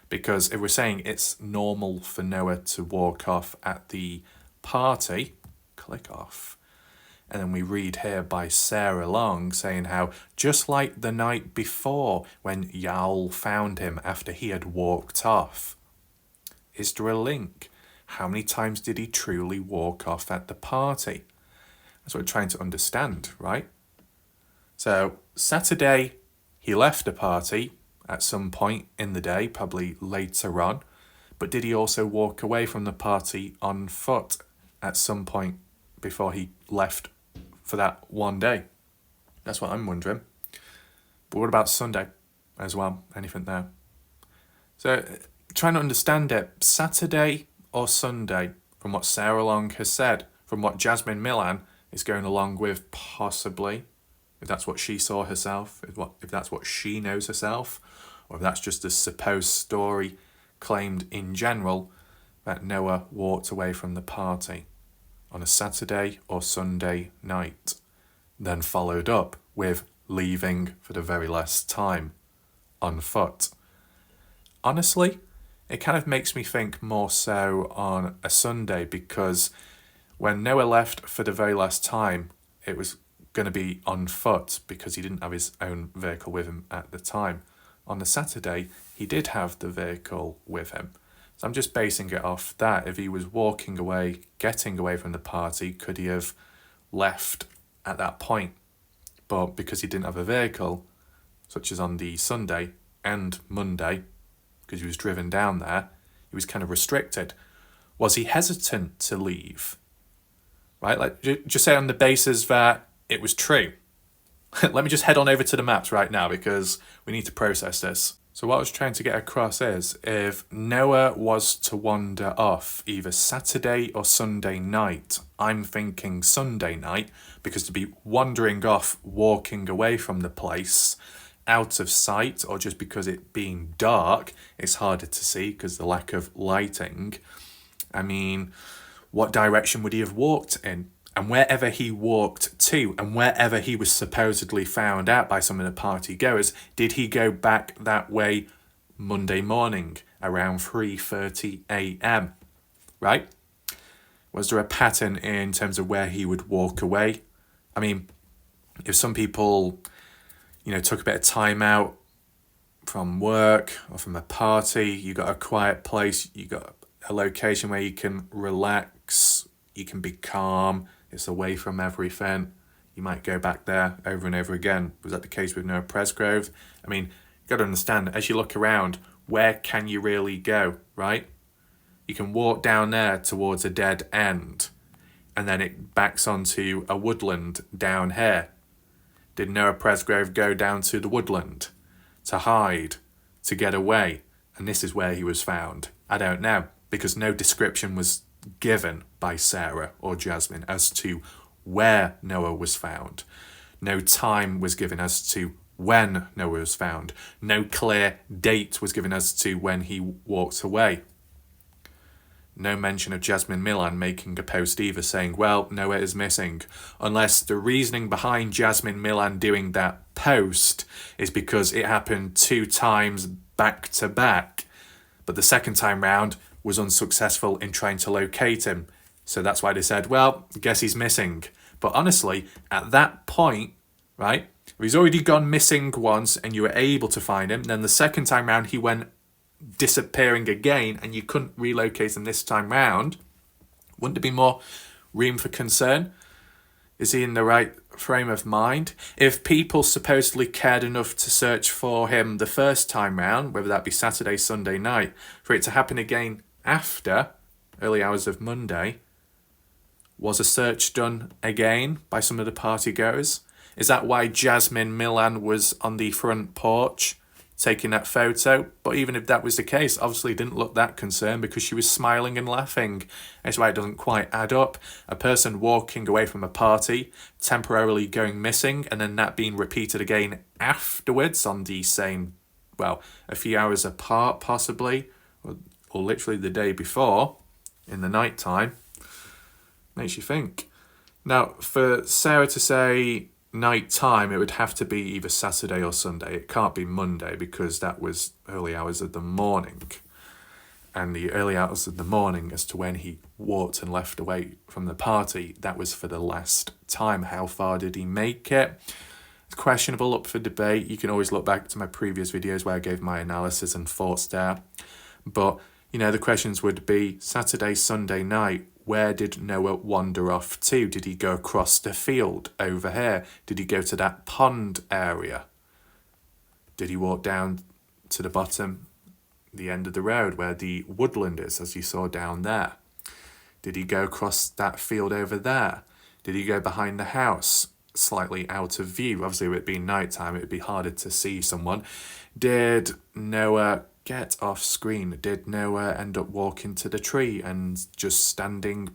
Because if we're saying it's normal for Noah to walk off at the party, click off. And then we read here by Sarah Long saying how, just like the night before when Yael found him after he had walked off. Is there a link? How many times did he truly walk off at the party? That's what we're trying to understand, right? So Saturday, he left the party at some point in the day, probably later on. But did he also walk away from the party on foot at some point before he left for that one day? That's what I'm wondering. But what about Sunday as well? Anything there? So trying to understand it, Saturday or Sunday, from what Sarah Long has said, from what Jasmine Milan is going along with, possibly, if that's what she saw herself, if that's what she knows herself, or if that's just a supposed story claimed in general, that Noah walked away from the party on a Saturday or Sunday night, then followed up with leaving for the very last time on foot. Honestly, it kind of makes me think more so on a Sunday, because when Noah left for the very last time, it was going to be on foot because he didn't have his own vehicle with him at the time. On the Saturday, he did have the vehicle with him. So I'm just basing it off that. If he was walking away, getting away from the party, could he have left at that point. But because he didn't have a vehicle, such as on the Sunday and Monday, because he was driven down there, he was kind of restricted. Was he hesitant to leave? Right, like just say on the basis that it was true. Let me just head on over to the maps right now because we need to process this. So what I was trying to get across is, if Noah was to wander off either Saturday or Sunday night, I'm thinking Sunday night, because to be wandering off, walking away from the place, out of sight, or just because it being dark, it's harder to see because the lack of lighting. I mean, what direction would he have walked in? And wherever he walked to, and wherever he was supposedly found out by some of the party goers, did he go back that way Monday morning around 3:30 a.m, right? Was there a pattern in terms of where he would walk away? I mean, if some people, took a bit of time out from work or from a party, you got a quiet place, you got a location where you can relax, you can be calm, it's away from everything, you might go back there over and over again. Was that the case with Noah Presgrove? I mean, you got to understand, as you look around, where can you really go, right? You can walk down there towards a dead end, and then it backs onto a woodland down here. Did Noah Presgrove go down to the woodland to hide, to get away? And this is where he was found. I don't know, because no description was given by Sarah or Jasmine as to where Noah was found. No time was given as to when Noah was found. No clear date was given as to when he walked away. No mention of Jasmine Millan making a post either saying, well, Noah is missing, unless the reasoning behind Jasmine Millan doing that post is because it happened 2 times back to back, but the second time round was unsuccessful in trying to locate him. So that's why they said, well, guess he's missing. But honestly, at that point, right, if he's already gone missing once and you were able to find him, then the second time round he went disappearing again and you couldn't relocate him this time round, wouldn't there be more room for concern? Is he in the right frame of mind? If people supposedly cared enough to search for him the first time round, whether that be Saturday, Sunday night, for it to happen again after early hours of Monday, was a search done again by some of the party goers? Is that why Jasmine Millan was on the front porch taking that photo? But even if that was the case, obviously didn't look that concerned because she was smiling and laughing. That's why it doesn't quite add up. A person walking away from a party, temporarily going missing, and then that being repeated again afterwards on the same, well, a few hours apart possibly, or literally the day before in the night time, makes you think. Now, for Sarah to say night time, it would have to be either Saturday or Sunday. It can't be Monday because that was early hours of the morning. And the early hours of the morning as to when he walked and left away from the party, that was for the last time. How far did he make it? It's questionable, up for debate. You can always look back to my previous videos where I gave my analysis and thoughts there. But, the questions would be Saturday, Sunday night, where did Noah wander off to? Did he go across the field over here? Did he go to that pond area? Did he walk down to the bottom, the end of the road where the woodland is, as you saw down there? Did he go across that field over there? Did he go behind the house, slightly out of view? Obviously, with it being nighttime, it would be harder to see someone. Did Noah get off screen? Did Noah end up walking to the tree and just standing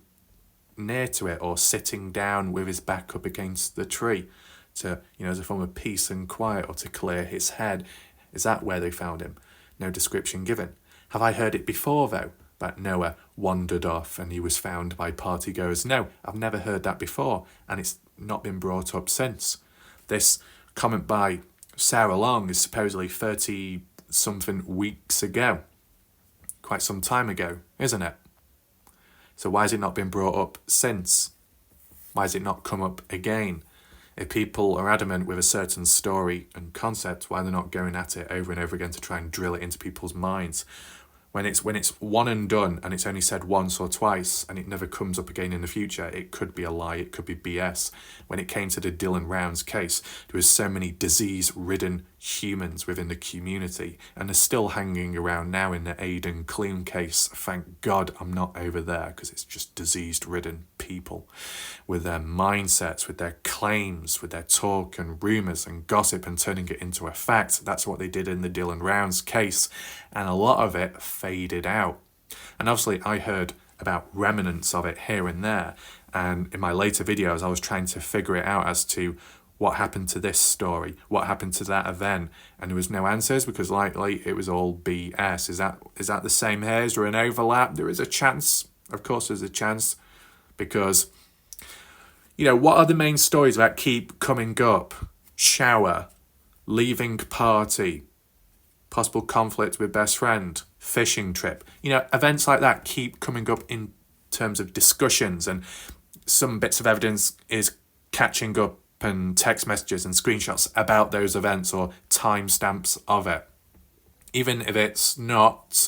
near to it, or sitting down with his back up against the tree to, as a form of peace and quiet, or to clear his head? Is that where they found him? No description given. Have I heard it before, though, that Noah wandered off and he was found by partygoers? No, I've never heard that before, and it's not been brought up since. This comment by Sarah Long is supposedly 30-something weeks ago. Quite some time ago, isn't it? So why has it not been brought up since? Why has it not come up again? If people are adamant with a certain story and concept, why they're not going at it over and over again to try and drill it into people's minds? When it's one and done and it's only said once or twice and it never comes up again in the future, it could be a lie, it could be BS. When it came to the Dylan Rounds case, there was so many disease-ridden humans within the community, and they're still hanging around now in the Aidan Clune case. Thank God I'm not over there, because it's just disease-ridden people with their mindsets, with their claims, with their talk and rumours and gossip and turning it into a fact. That's what they did in the Dylan Rounds case, and a lot of it faded out. And obviously I heard about remnants of it here and there, and in my later videos I was trying to figure it out as to what happened to this story, what happened to that event, and there was no answers because likely it was all BS. Is that the same here? Is there an overlap? There is a chance. Of course there's a chance, because what are the main stories that keep coming up? Shower, leaving party, possible conflict with best friend, fishing trip. Events like that keep coming up in terms of discussions, and some bits of evidence is catching up and text messages and screenshots about those events or timestamps of it. Even if it's not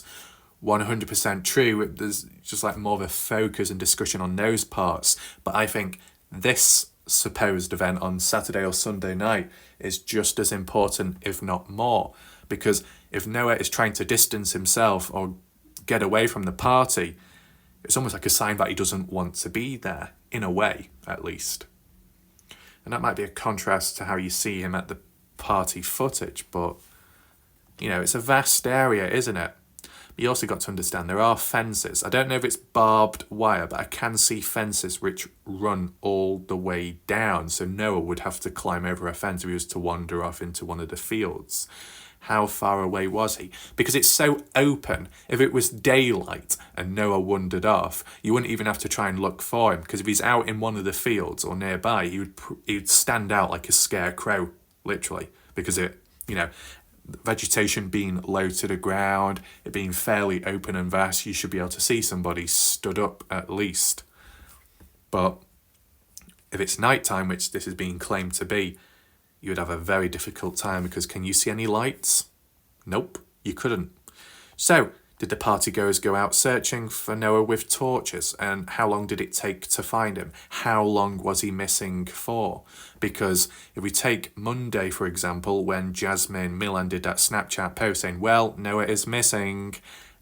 100% true, there's just like more of a focus and discussion on those parts. But I think this supposed event on Saturday or Sunday night is just as important, if not more, because if Noah is trying to distance himself or get away from the party, it's almost like a sign that he doesn't want to be there, in a way, at least. And that might be a contrast to how you see him at the party footage, but, it's a vast area, isn't it? But you also got to understand there are fences. I don't know if it's barbed wire, but I can see fences which run all the way down. So Noah would have to climb over a fence if he was to wander off into one of the fields. How far away was he? Because it's so open. If it was daylight and Noah wandered off, you wouldn't even have to try and look for him, because if he's out in one of the fields or nearby, he'd stand out like a scarecrow, literally, because vegetation being low to the ground, it being fairly open and vast, you should be able to see somebody stood up at least. But if it's nighttime, which this is being claimed to be, you would have a very difficult time, because can you see any lights? Nope, you couldn't. So, did the partygoers go out searching for Noah with torches? And how long did it take to find him? How long was he missing for? Because if we take Monday, for example, when Jasmine Milan did that Snapchat post saying, well, Noah is missing,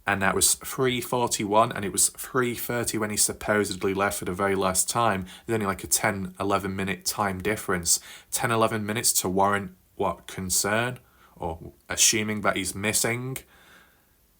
and that was 3:41, and it was 3:30 when he supposedly left for the very last time. There's only like a 10-11 minute time difference. 10-11 minutes to warrant what? Concern? Or assuming that he's missing?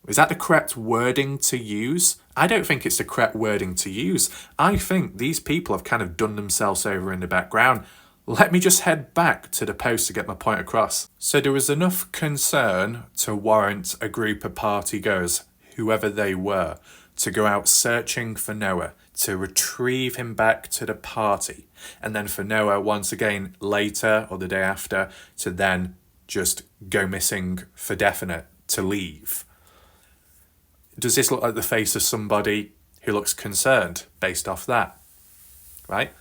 Is that the correct wording to use? I don't think it's the correct wording to use. I think these people have kind of done themselves over in the background. Let me just head back to the post to get my point across. So there was enough concern to warrant a group of partygoers, whoever they were, to go out searching for Noah, to retrieve him back to the party, and then for Noah once again later or the day after to then just go missing for definite, to leave. Does this look like the face of somebody who looks concerned based off that? Right?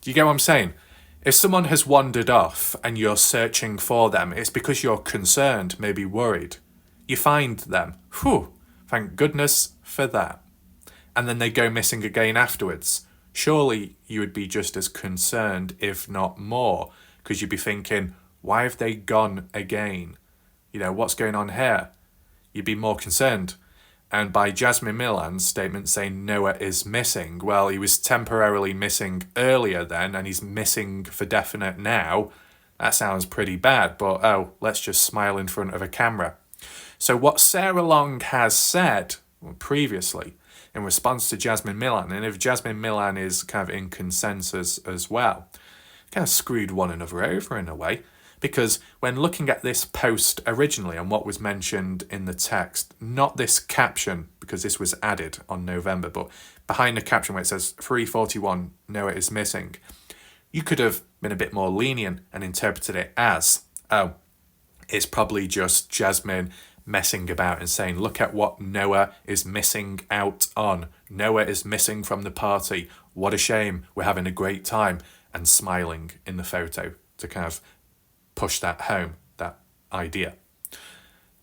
Do you get what I'm saying? If someone has wandered off and you're searching for them, it's because you're concerned, maybe worried. You find them. Whew, thank goodness for that. And then they go missing again afterwards. Surely you would be just as concerned, if not more, because you'd be thinking, why have they gone again? What's going on here? You'd be more concerned. And by Jasmine Milan's statement saying Noah is missing, well, he was temporarily missing earlier then, and he's missing for definite now. That sounds pretty bad, but let's just smile in front of a camera. So what Sarah Long has said previously in response to Jasmine Milan, and if Jasmine Milan is kind of in consensus as well, kind of screwed one another over in a way. Because when looking at this post originally and what was mentioned in the text, not this caption, because this was added on November, but behind the caption where it says 3:41, Noah is missing, you could have been a bit more lenient and interpreted it as, it's probably just Jasmine messing about and saying, look at what Noah is missing out on. Noah is missing from the party. What a shame. We're having a great time. And smiling in the photo to kind of push that home, that idea.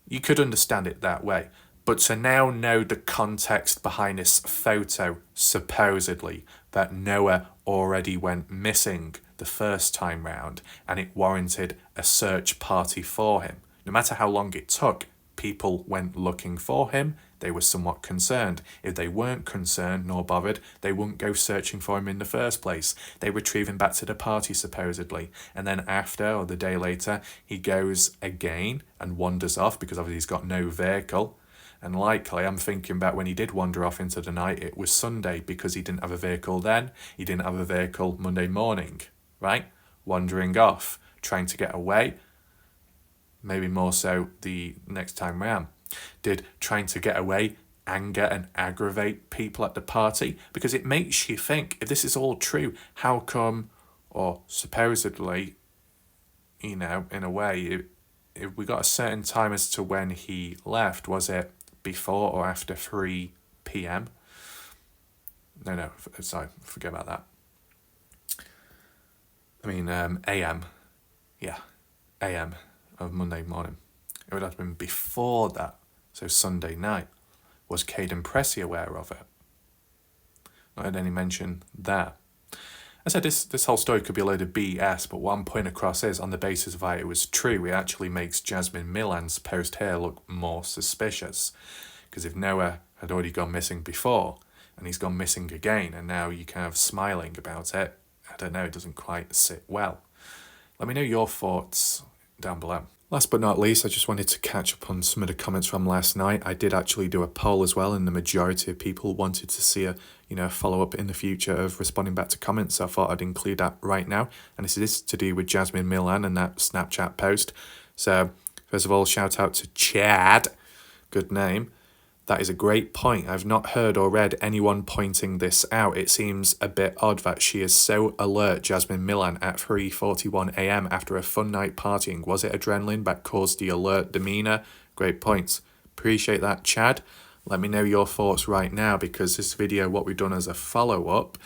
You could understand it that way. But to now know the context behind this photo, supposedly, that Noah already went missing the first time round and it warranted a search party for him. No matter how long it took, people went looking for him. They were somewhat concerned. If they weren't concerned nor bothered, they wouldn't go searching for him in the first place. They retrieve him back to the party, supposedly. And then after, or the day later, he goes again and wanders off because obviously he's got no vehicle. And likely, I'm thinking back when he did wander off into the night, it was Sunday because he didn't have a vehicle then. He didn't have a vehicle Monday morning, right? Wandering off, trying to get away. Maybe more so the next time round. Did trying to get away anger and aggravate people at the party? Because it makes you think, if this is all true, how come, or supposedly, you know, in a way, if we got a certain time as to when he left, was it before or after 3 p.m? No, sorry, forget about that. I mean, a.m. Yeah, a.m. of Monday morning. It would have been before that, so Sunday night. Was Caden Pressey aware of it? Not had any mention there. I said this whole story could be a load of BS, but one point across is, on the basis of why it was true, it actually makes Jasmine Millan's post here look more suspicious. Because if Noah had already gone missing before, and he's gone missing again, and now you're kind of smiling about it, I don't know, it doesn't quite sit well. Let me know your thoughts down below. Last but not least, I just wanted to catch up on some of the comments from last night. I did actually do a poll as well, and the majority of people wanted to see a follow-up in the future of responding back to comments, so I thought I'd include that right now. And this is to do with Jasmine Millan and that Snapchat post. So, first of all, shout out to Chad. Good name. That is a great point. I've not heard or read anyone pointing this out. It seems a bit odd that she is so alert, Jasmine Millan, at 3:41 a.m. after a fun night partying. Was it adrenaline that caused the alert demeanour? Great points. Appreciate that, Chad. Let me know your thoughts right now, because this video, what we've done as a follow-up,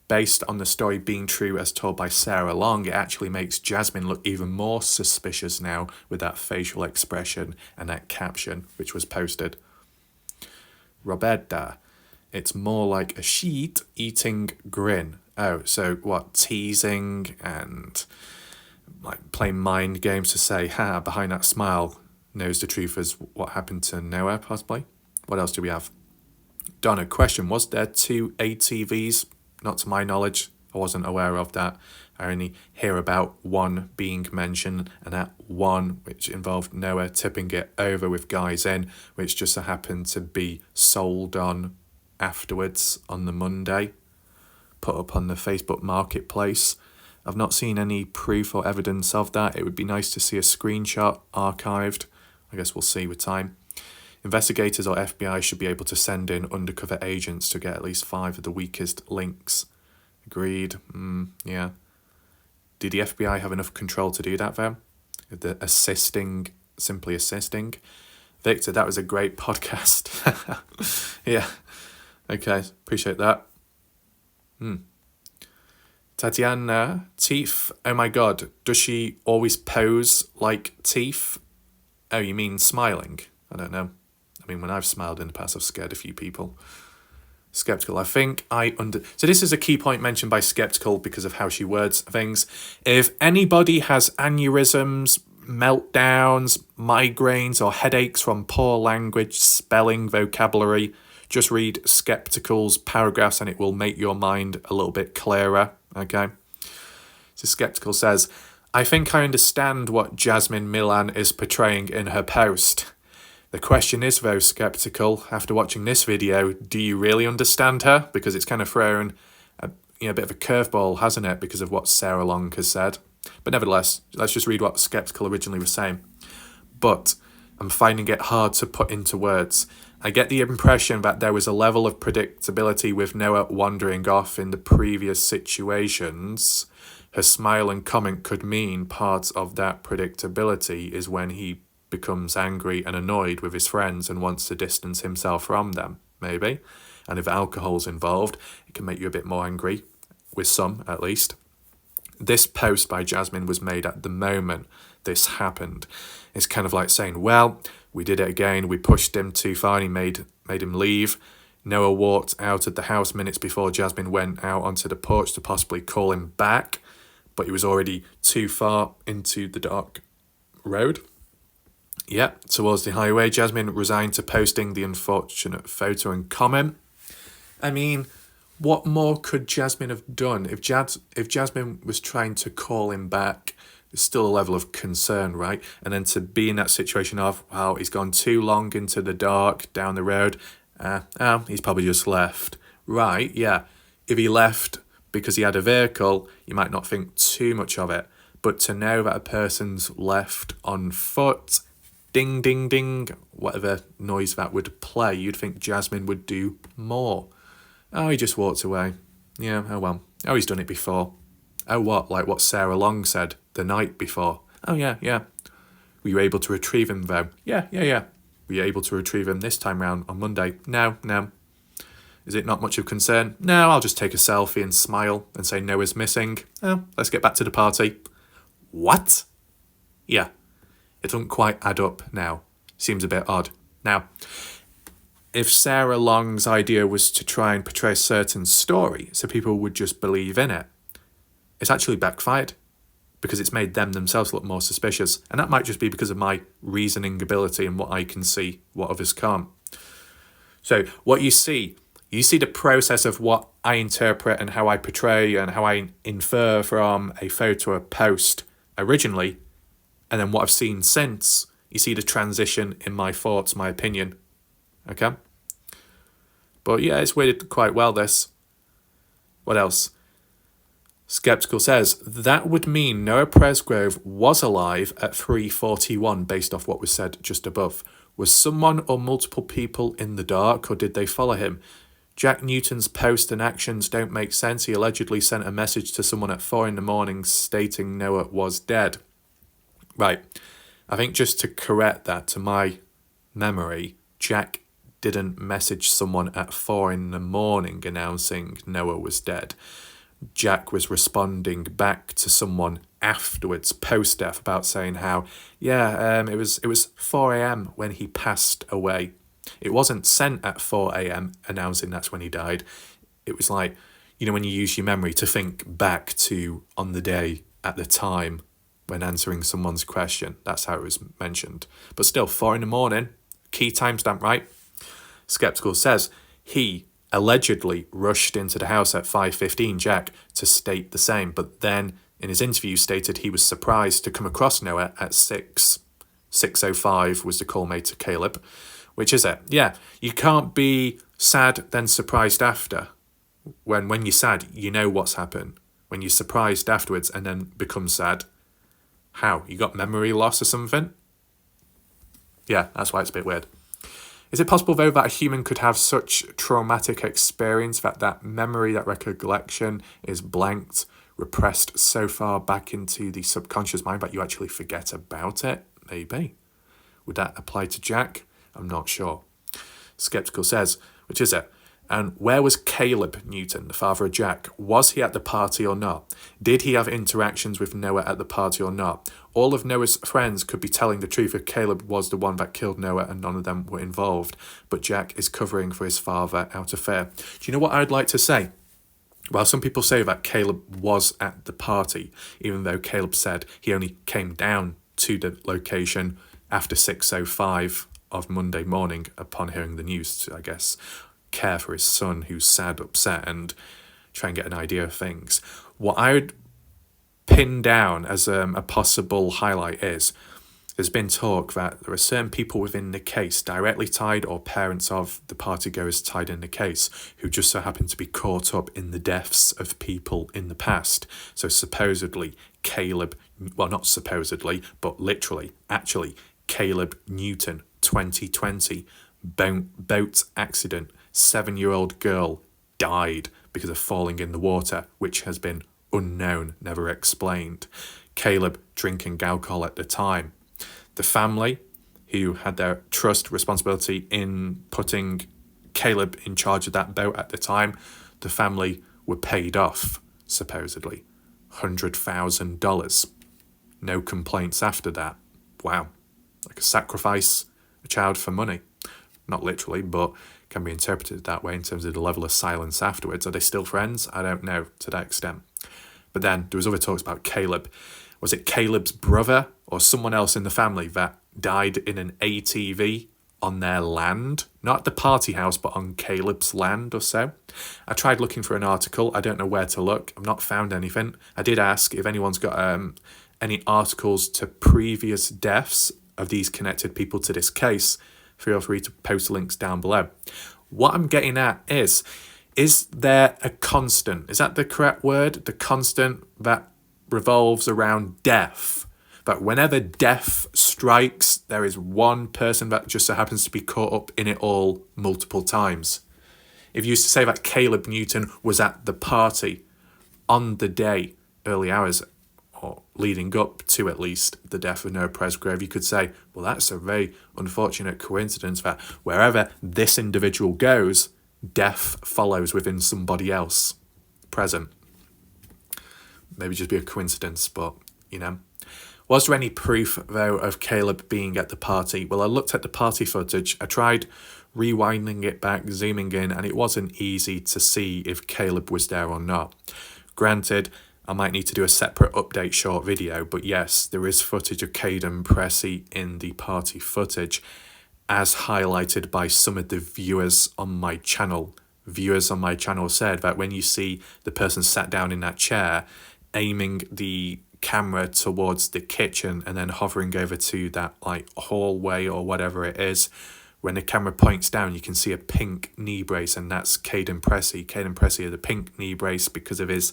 based on the story being true as told by Sarah Long, it actually makes Jasmine look even more suspicious now with that facial expression and that caption which was posted. Roberta, it's more like a sheet-eating grin. Oh, so what, teasing and like playing mind games to say, ha, behind that smile knows the truth as what happened to Noah, possibly? What else do we have? Donna, question, was there 2 ATVs? Not to my knowledge. I wasn't aware of that. I only hear about one being mentioned, and that one which involved Noah tipping it over with guys in, which just so happened to be sold on afterwards on the Monday, put up on the Facebook Marketplace. I've not seen any proof or evidence of that. It would be nice to see a screenshot archived. I guess we'll see with time. Investigators or FBI should be able to send in undercover agents to get at least 5 of the weakest links. Agreed. Yeah. Did the FBI have enough control to do that, though? The simply assisting? Victor, that was a great podcast. Yeah. Okay, appreciate that. Tatiana, teeth. Oh my god, does she always pose like teeth? Oh, you mean smiling? I don't know. I mean, when I've smiled in the past, I've scared a few people. Skeptical, I think so this is a key point mentioned by Skeptical because of how she words things. If anybody has aneurysms, meltdowns, migraines, or headaches from poor language, spelling, vocabulary, just read Skeptical's paragraphs and it will make your mind a little bit clearer, okay? So Skeptical says, I think I understand what Jasmine Millan is portraying in her post. The question is, though, Skeptical, after watching this video, do you really understand her? Because it's kind of thrown a bit of a curveball, hasn't it, because of what Sarah Long has said. But nevertheless, let's just read what Skeptical originally was saying. But I'm finding it hard to put into words. I get the impression that there was a level of predictability with Noah wandering off in the previous situations. Her smile and comment could mean part of that predictability is when he becomes angry and annoyed with his friends and wants to distance himself from them, maybe. And if alcohol's involved, it can make you a bit more angry, with some at least. this post by Jasmine was made at the moment this happened. It's kind of like saying, well, we did it again. We pushed him too far and he made him leave. Noah walked out of the house minutes before Jasmine went out onto the porch to possibly call him back, but he was already too far into the dark road. Yep, towards the highway, Jasmine resigned to posting the unfortunate photo and comment. I mean, what more could Jasmine have done? If Jasmine was trying to call him back, there's still a level of concern, right? And then to be in that situation of, wow, he's gone too long into the dark down the road, he's probably just left. Right, yeah. If he left because he had a vehicle, you might not think too much of it. But to know that a person's left on foot, ding, ding, ding, whatever noise that would play, you'd think Jasmine would do more. Oh, he just walked away. Yeah, oh well. Oh, he's done it before. Oh, what? Like what Sarah Long said the night before. Oh, yeah. Were you able to retrieve him, though? Yeah. Were you able to retrieve him this time round on Monday? No. Is it not much of concern? No, I'll just take a selfie and smile and say Noah's missing. Oh, let's get back to the party. What? Yeah. It doesn't quite add up now. Seems a bit odd. Now, if Sarah Long's idea was to try and portray a certain story so people would just believe in it, it's actually backfired because it's made them themselves look more suspicious. And that might just be because of my reasoning ability and what I can see, what others can't. So what you see the process of what I interpret and how I portray and how I infer from a photo or post originally, and then what I've seen since. You see the transition in my thoughts, my opinion. Okay? But yeah, it's weighted quite well, this. What else? Skeptical says, that would mean Noah Presgrove was alive at 3:41 based off what was said just above. Was someone or multiple people in the dark, or did they follow him? Jack Newton's post and actions don't make sense. He allegedly sent a message to someone at 4 a.m. stating Noah was dead. Right. I think just to correct that to my memory, Jack didn't message someone at 4 a.m. announcing Noah was dead. Jack was responding back to someone afterwards, post-death, about saying how, it was 4 a.m. when he passed away. It wasn't sent at 4 a.m. announcing that's when he died. It was like, when you use your memory to think back to on the day at the time when answering someone's question. That's how it was mentioned. But still, 4 a.m, key timestamp, right? Skeptical says he allegedly rushed into the house at 5:15, Jack, to state the same, but then in his interview stated he was surprised to come across Noah at 6:05 was the call made to Caleb. Which is it? Yeah, you can't be sad then surprised after. When you're sad, you know what's happened. When you're surprised afterwards and then become sad, how? You got memory loss or something? Yeah, that's why it's a bit weird. Is it possible, though, that a human could have such traumatic experience that memory, that recollection is blanked, repressed so far back into the subconscious mind that you actually forget about it? Maybe. Would that apply to Jack? I'm not sure. Skeptical says, which is it? And where was Caleb Newton, the father of Jack? Was he at the party or not? Did he have interactions with Noah at the party or not? All of Noah's friends could be telling the truth if Caleb was the one that killed Noah and none of them were involved. But Jack is covering for his father out of fear. Do you know what I'd like to say? Well, some people say that Caleb was at the party, even though Caleb said he only came down to the location after 6:05 of Monday morning upon hearing the news to, I guess, care for his son who's sad, upset, and try and get an idea of things. What I would pin down as a possible highlight is there's been talk that there are certain people within the case directly tied or parents of the partygoers tied in the case who just so happen to be caught up in the deaths of people in the past. So supposedly Caleb, well, not supposedly, but literally, actually, Caleb Newton, 2020, boat accident, 7-year-old girl died because of falling in the water, which has been unknown, never explained. Caleb drinking alcohol at the time. The family, who had their trust responsibility in putting Caleb in charge of that boat at the time, the family were paid off, supposedly. $100,000. No complaints after that. Wow. Like a sacrifice a child for money. Not literally, but can be interpreted that way in terms of the level of silence afterwards. Are they still friends? I don't know to that extent. But then there was other talks about Caleb. Was it Caleb's brother or someone else in the family that died in an ATV on their land? Not at the party house, but on Caleb's land or so. I tried looking for an article. I don't know where to look. I've not found anything. I did ask if anyone's got any articles to previous deaths of these connected people to this case. Feel free to post links down below. What I'm getting at is there a constant? Is that the correct word? The constant that revolves around death. That whenever death strikes, there is one person that just so happens to be caught up in it all multiple times. If you used to say that Caleb Newton was at the party on the day, early hours, or leading up to at least the death of Noah Presgrave, you could say, well, that's a very unfortunate coincidence that wherever this individual goes, death follows within somebody else present. Maybe just be a coincidence, but, you know. Was there any proof, though, of Caleb being at the party? Well, I looked at the party footage. I tried rewinding it back, zooming in, and it wasn't easy to see if Caleb was there or not. Granted, I might need to do a separate update short video, but yes, there is footage of Caden Pressey in the party footage, as highlighted by some of the viewers on my channel. Viewers on my channel said that when you see the person sat down in that chair, aiming the camera towards the kitchen and then hovering over to that like hallway or whatever it is, when the camera points down, you can see a pink knee brace, and that's Caden Pressey. Caden Pressey had a pink knee brace because of his,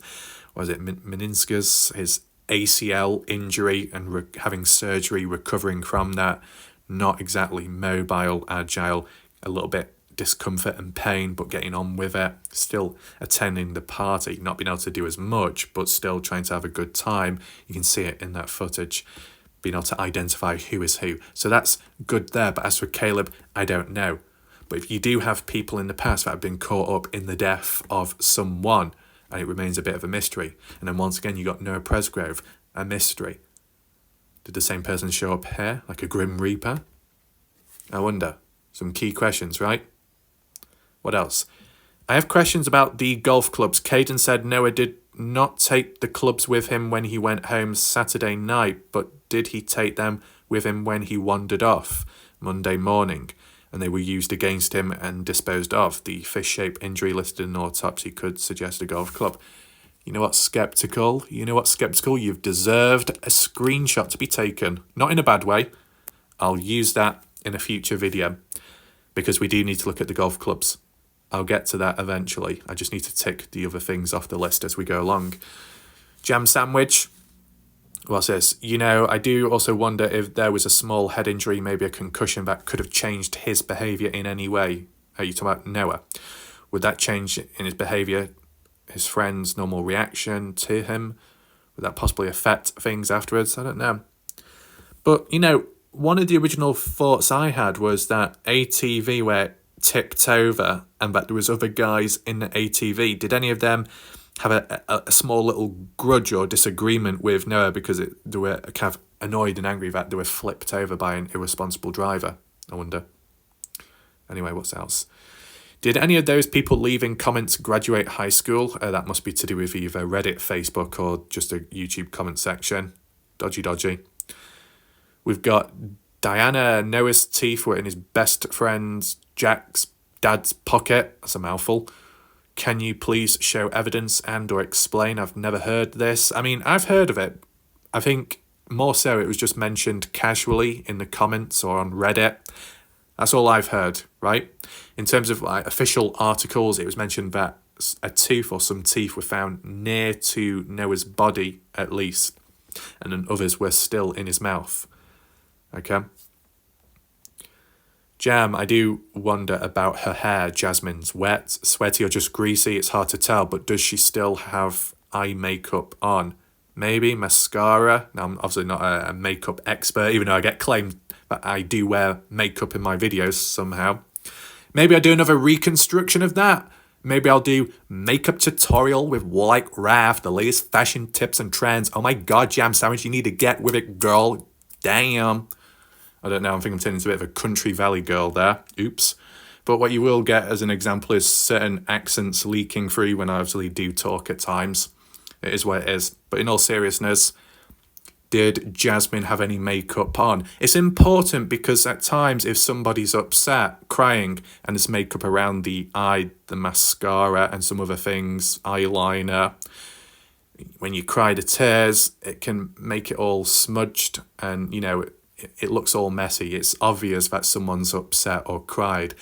meniscus, his ACL injury, and having surgery, recovering from that. Not exactly mobile, agile, a little bit discomfort and pain, but getting on with it. Still attending the party, not being able to do as much, but still trying to have a good time. You can see it in that footage, being able to identify who is who. So that's good there. But as for Caleb, I don't know. But if you do have people in the past that have been caught up in the death of someone, and it remains a bit of a mystery. And then once again, you got Noah Presgrave, a mystery. Did the same person show up here, like a Grim Reaper? I wonder. Some key questions, right? What else? I have questions about the golf clubs. Caden said Noah did not take the clubs with him when he went home Saturday night, but did he take them with him when he wandered off Monday morning? And they were used against him and disposed of. The fish-shaped injury listed in autopsy could suggest a golf club. You know what's skeptical? You've deserved a screenshot to be taken. Not in a bad way. I'll use that in a future video because we do need to look at the golf clubs. I'll get to that eventually. I just need to tick the other things off the list as we go along. Jam sandwich. What's this? I do also wonder if there was a small head injury, maybe a concussion, that could have changed his behaviour in any way. Are you talking about Noah? Would that change in his behaviour, his friend's normal reaction to him? Would that possibly affect things afterwards? I don't know. But, one of the original thoughts I had was that ATV where tipped over and that there was other guys in the ATV. Did any of them have a small little grudge or disagreement with Noah because they were kind of annoyed and angry that they were flipped over by an irresponsible driver? I wonder. Anyway, what's else? Did any of those people leaving comments graduate high school? That must be to do with either Reddit, Facebook, or just a YouTube comment section. Dodgy. We've got Diana. Noah's teeth were in his best friend Jack's dad's pocket. That's a mouthful. Can you please show evidence and or explain? I've never heard this. I mean, I've heard of it. I think more so it was just mentioned casually in the comments or on Reddit. That's all I've heard, right? In terms of official articles, it was mentioned that a tooth or some teeth were found near to Noah's body, at least, and then others were still in his mouth. Okay. Jam, I do wonder about her hair. Jasmine's wet, sweaty, or just greasy. It's hard to tell, but does she still have eye makeup on? Maybe mascara. Now, I'm obviously not a makeup expert, even though I get claimed that I do wear makeup in my videos somehow. Maybe I do another reconstruction of that. Maybe I'll do makeup tutorial with like Raf, the latest fashion tips and trends. Oh my god, Jam Sandwich, you need to get with it, girl. Damn. I don't know, I think I'm turning into a bit of a country valley girl there. Oops. But what you will get as an example is certain accents leaking through when I obviously do talk at times. It is what it is. But in all seriousness, did Jasmine have any makeup on? It's important because at times if somebody's upset, crying, and there's makeup around the eye, the mascara and some other things, eyeliner, when you cry the tears, it can make it all smudged and, you know, it looks all messy. It's obvious that someone's upset or cried.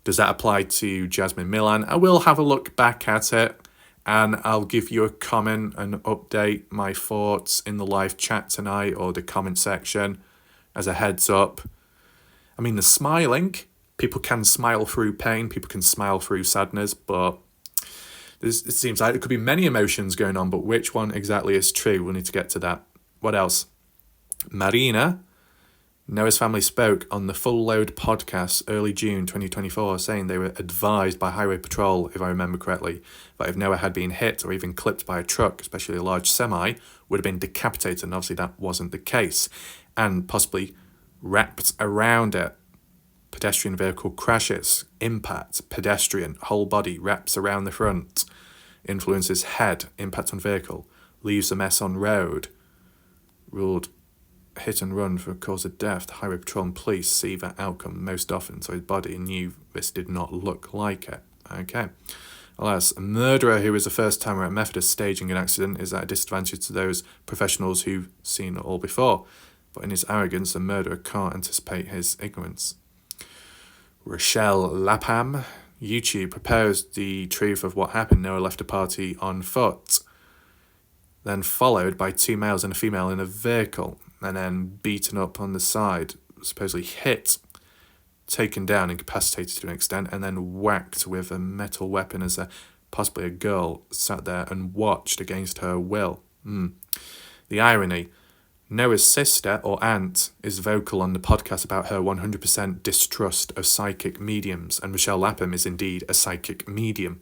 Does that apply to Jasmine Milan? I will have a look back at it and I'll give you a comment and update my thoughts in the live chat tonight or the comment section as a heads up. I mean, the smiling, people can smile through pain, people can smile through sadness, but it seems like there could be many emotions going on, but which one exactly is true? We'll need to get to that. What else? Marina, Noah's family spoke on the Full Load podcast early June 2024, saying they were advised by Highway Patrol, if I remember correctly, that if Noah had been hit or even clipped by a truck, especially a large semi, would have been decapitated, and obviously that wasn't the case, and possibly wrapped around it. Pedestrian vehicle crashes, impact, pedestrian, whole body wraps around the front, influences head, impact on vehicle, leaves a mess on road, ruled hit and run for cause of death. The Highway Patrol and police see that outcome most often, so his body knew this did not look like it. Okay. Alas, a murderer who is a first-timer at Methodist staging an accident is at a disadvantage to those professionals who've seen it all before, but in his arrogance, the murderer can't anticipate his ignorance. Rochelle Lapham, YouTube, proposed the truth of what happened. Noah left a party on foot, then followed by 2 males and a female in a vehicle, and then beaten up on the side, supposedly hit, taken down, incapacitated to an extent, and then whacked with a metal weapon as possibly a girl sat there and watched against her will. The irony. Noah's sister or aunt is vocal on the podcast about her 100% distrust of psychic mediums, and Rochelle Lapham is indeed a psychic medium.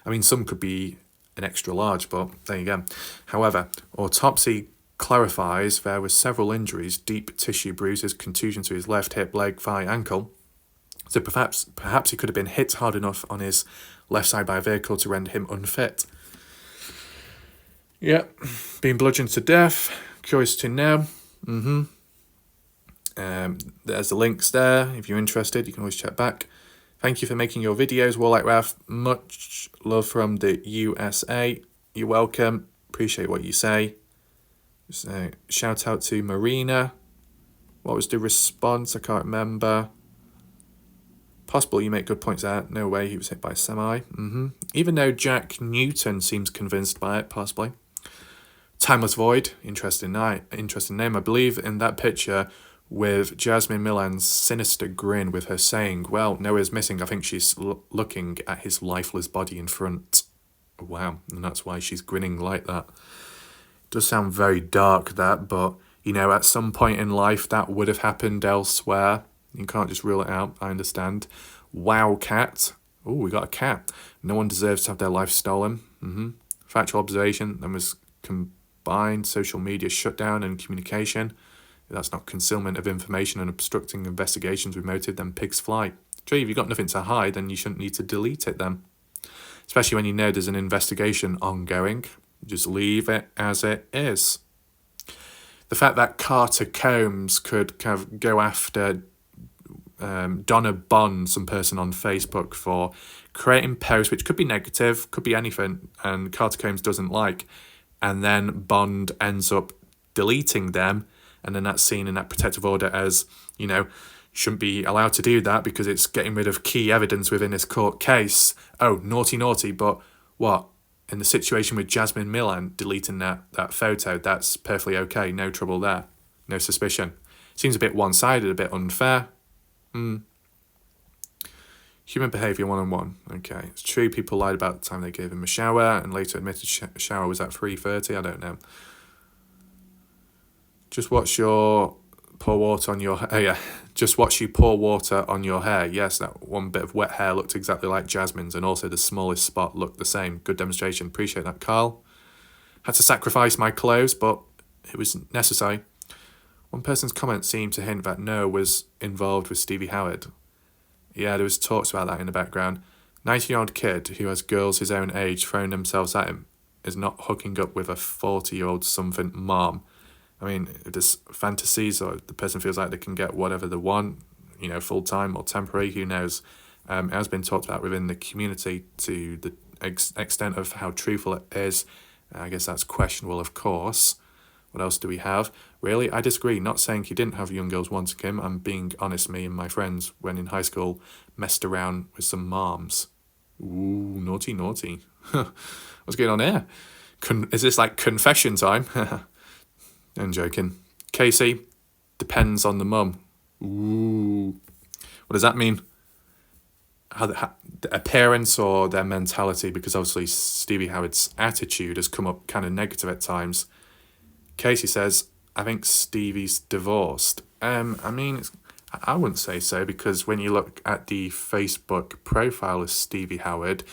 I mean, some could be an extra large, but there you go. However, Autopsy clarifies there were several injuries, deep tissue bruises, contusion to his left hip, leg, thigh, ankle. So perhaps he could have been hit hard enough on his left side by a vehicle to render him unfit. Yep, being bludgeoned to death. Curious to know. There's the links there. If you're interested, you can always check back. Thank you for making your videos, Warlike Raf. Much love from the USA. You're welcome. Appreciate what you say. So, shout out to Marina. What was the response? I can't remember. Possible, you make good points there. No way he was hit by a semi. Even though Jack Newton seems convinced by it, possibly. Timeless Void, interesting name. I believe in that picture with Jasmine Milan's sinister grin with her saying, well, Noah's missing. I think she's looking at his lifeless body in front. Wow, and that's why she's grinning like that. Does sound very dark, that, but, you know, at some point in life that would have happened elsewhere. You can't just rule it out, I understand. Wow, cat. Oh, we got a cat. No one deserves to have their life stolen. Factual observation. Then was combined social media shutdown and communication. If that's not concealment of information and obstructing investigations with motive, then pigs fly. True, if you've got nothing to hide, then you shouldn't need to delete it then. Especially when you know there's an investigation ongoing. Just leave it as it is. The fact that Carter Combs could kind of go after Donna Bond, some person on Facebook, for creating posts which could be negative, could be anything, and Carter Combs doesn't like, and then Bond ends up deleting them, and then that's seen in that protective order as, you know, shouldn't be allowed to do that because it's getting rid of key evidence within his court case. Oh, naughty, but what? In the situation with Jasmine Milan deleting that photo, that's perfectly okay, no trouble there, no suspicion. Seems a bit one-sided, a bit unfair. Human behaviour 101. Okay, it's true people lied about the time they gave him a shower and later admitted shower was at 3:30. I don't know. Just what's your Pour water on your hair. Oh, yeah. Just watch you pour water on your hair. Yes, that one bit of wet hair looked exactly like Jasmine's, and also the smallest spot looked the same. Good demonstration. Appreciate that, Carl. Had to sacrifice my clothes, but it was necessary. One person's comment seemed to hint that Noah was involved with Stevie Howard. Yeah, there was talks about that in the background. 19-year-old kid who has girls his own age throwing themselves at him is not hooking up with a 40-year-old something mom. I mean, if there's fantasies or the person feels like they can get whatever they want, you know, full-time or temporary, who knows. It has been talked about within the community to the extent of how truthful it is. I guess that's questionable, of course. What else do we have? Really, I disagree. Not saying he didn't have young girls wanting him. I'm being honest, me and my friends, when in high school, messed around with some moms. Ooh, naughty, naughty. What's going on here? Is this like confession time? I'm joking. Casey, depends on the mum. Ooh. What does that mean? How the appearance or their mentality? Because obviously Stevie Howard's attitude has come up kind of negative at times. Casey says, I think Stevie's divorced. I mean, I wouldn't say so, because when you look at the Facebook profile of Stevie Howard,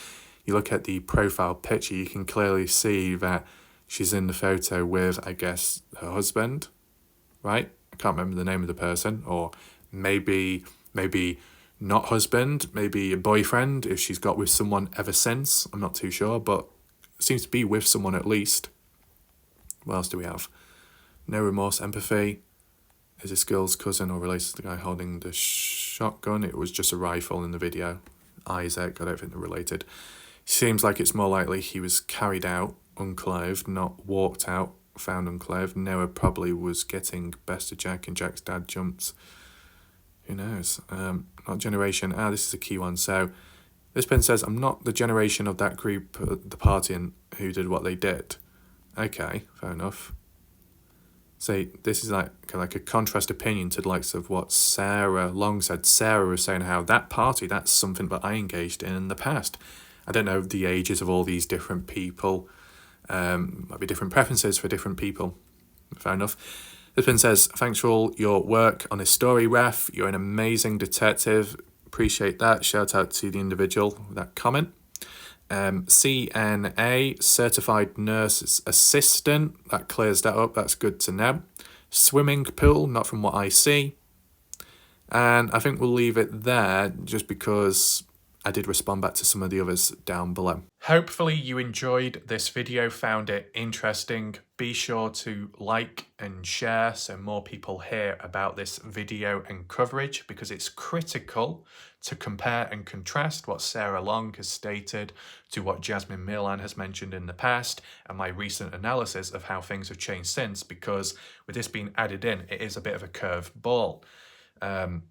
you look at the profile picture, you can clearly see that she's in the photo with, I guess, her husband, right? I can't remember the name of the person, or maybe not husband, maybe a boyfriend, if she's got with someone ever since. I'm not too sure, but seems to be with someone at least. What else do we have? No remorse, empathy. Is this girl's cousin or related to the guy holding the shotgun? It was just a rifle in the video. Isaac, I don't think they're related. Seems like it's more likely he was carried out unclothed, not walked out, found unclothed. Noah probably was getting best of Jack and Jack's dad jumps. Who knows? Not generation. This is a key one. So this pen says, I'm not the generation of that group at the party and who did what they did. Okay, fair enough. So this is like a contrast opinion to the likes of what Sarah Long said. Sarah was saying how that party, that's something that I engaged in the past. I don't know the ages of all these different people. Might be different preferences for different people. Fair enough. This one says, thanks for all your work on this story, Ref. You're an amazing detective. Appreciate that. Shout out to the individual with that comment. CNA, Certified Nurse Assistant. That clears that up. That's good to know. Swimming pool, not from what I see. And I think we'll leave it there just because I did respond back to some of the others down below. Hopefully you enjoyed this video, found it interesting. Be sure to like and share so more people hear about this video and coverage, because it's critical to compare and contrast what Sarah Long has stated to what Jasmine Milan has mentioned in the past, and my recent analysis of how things have changed since, because with this being added in, it is a bit of a curved ball. Even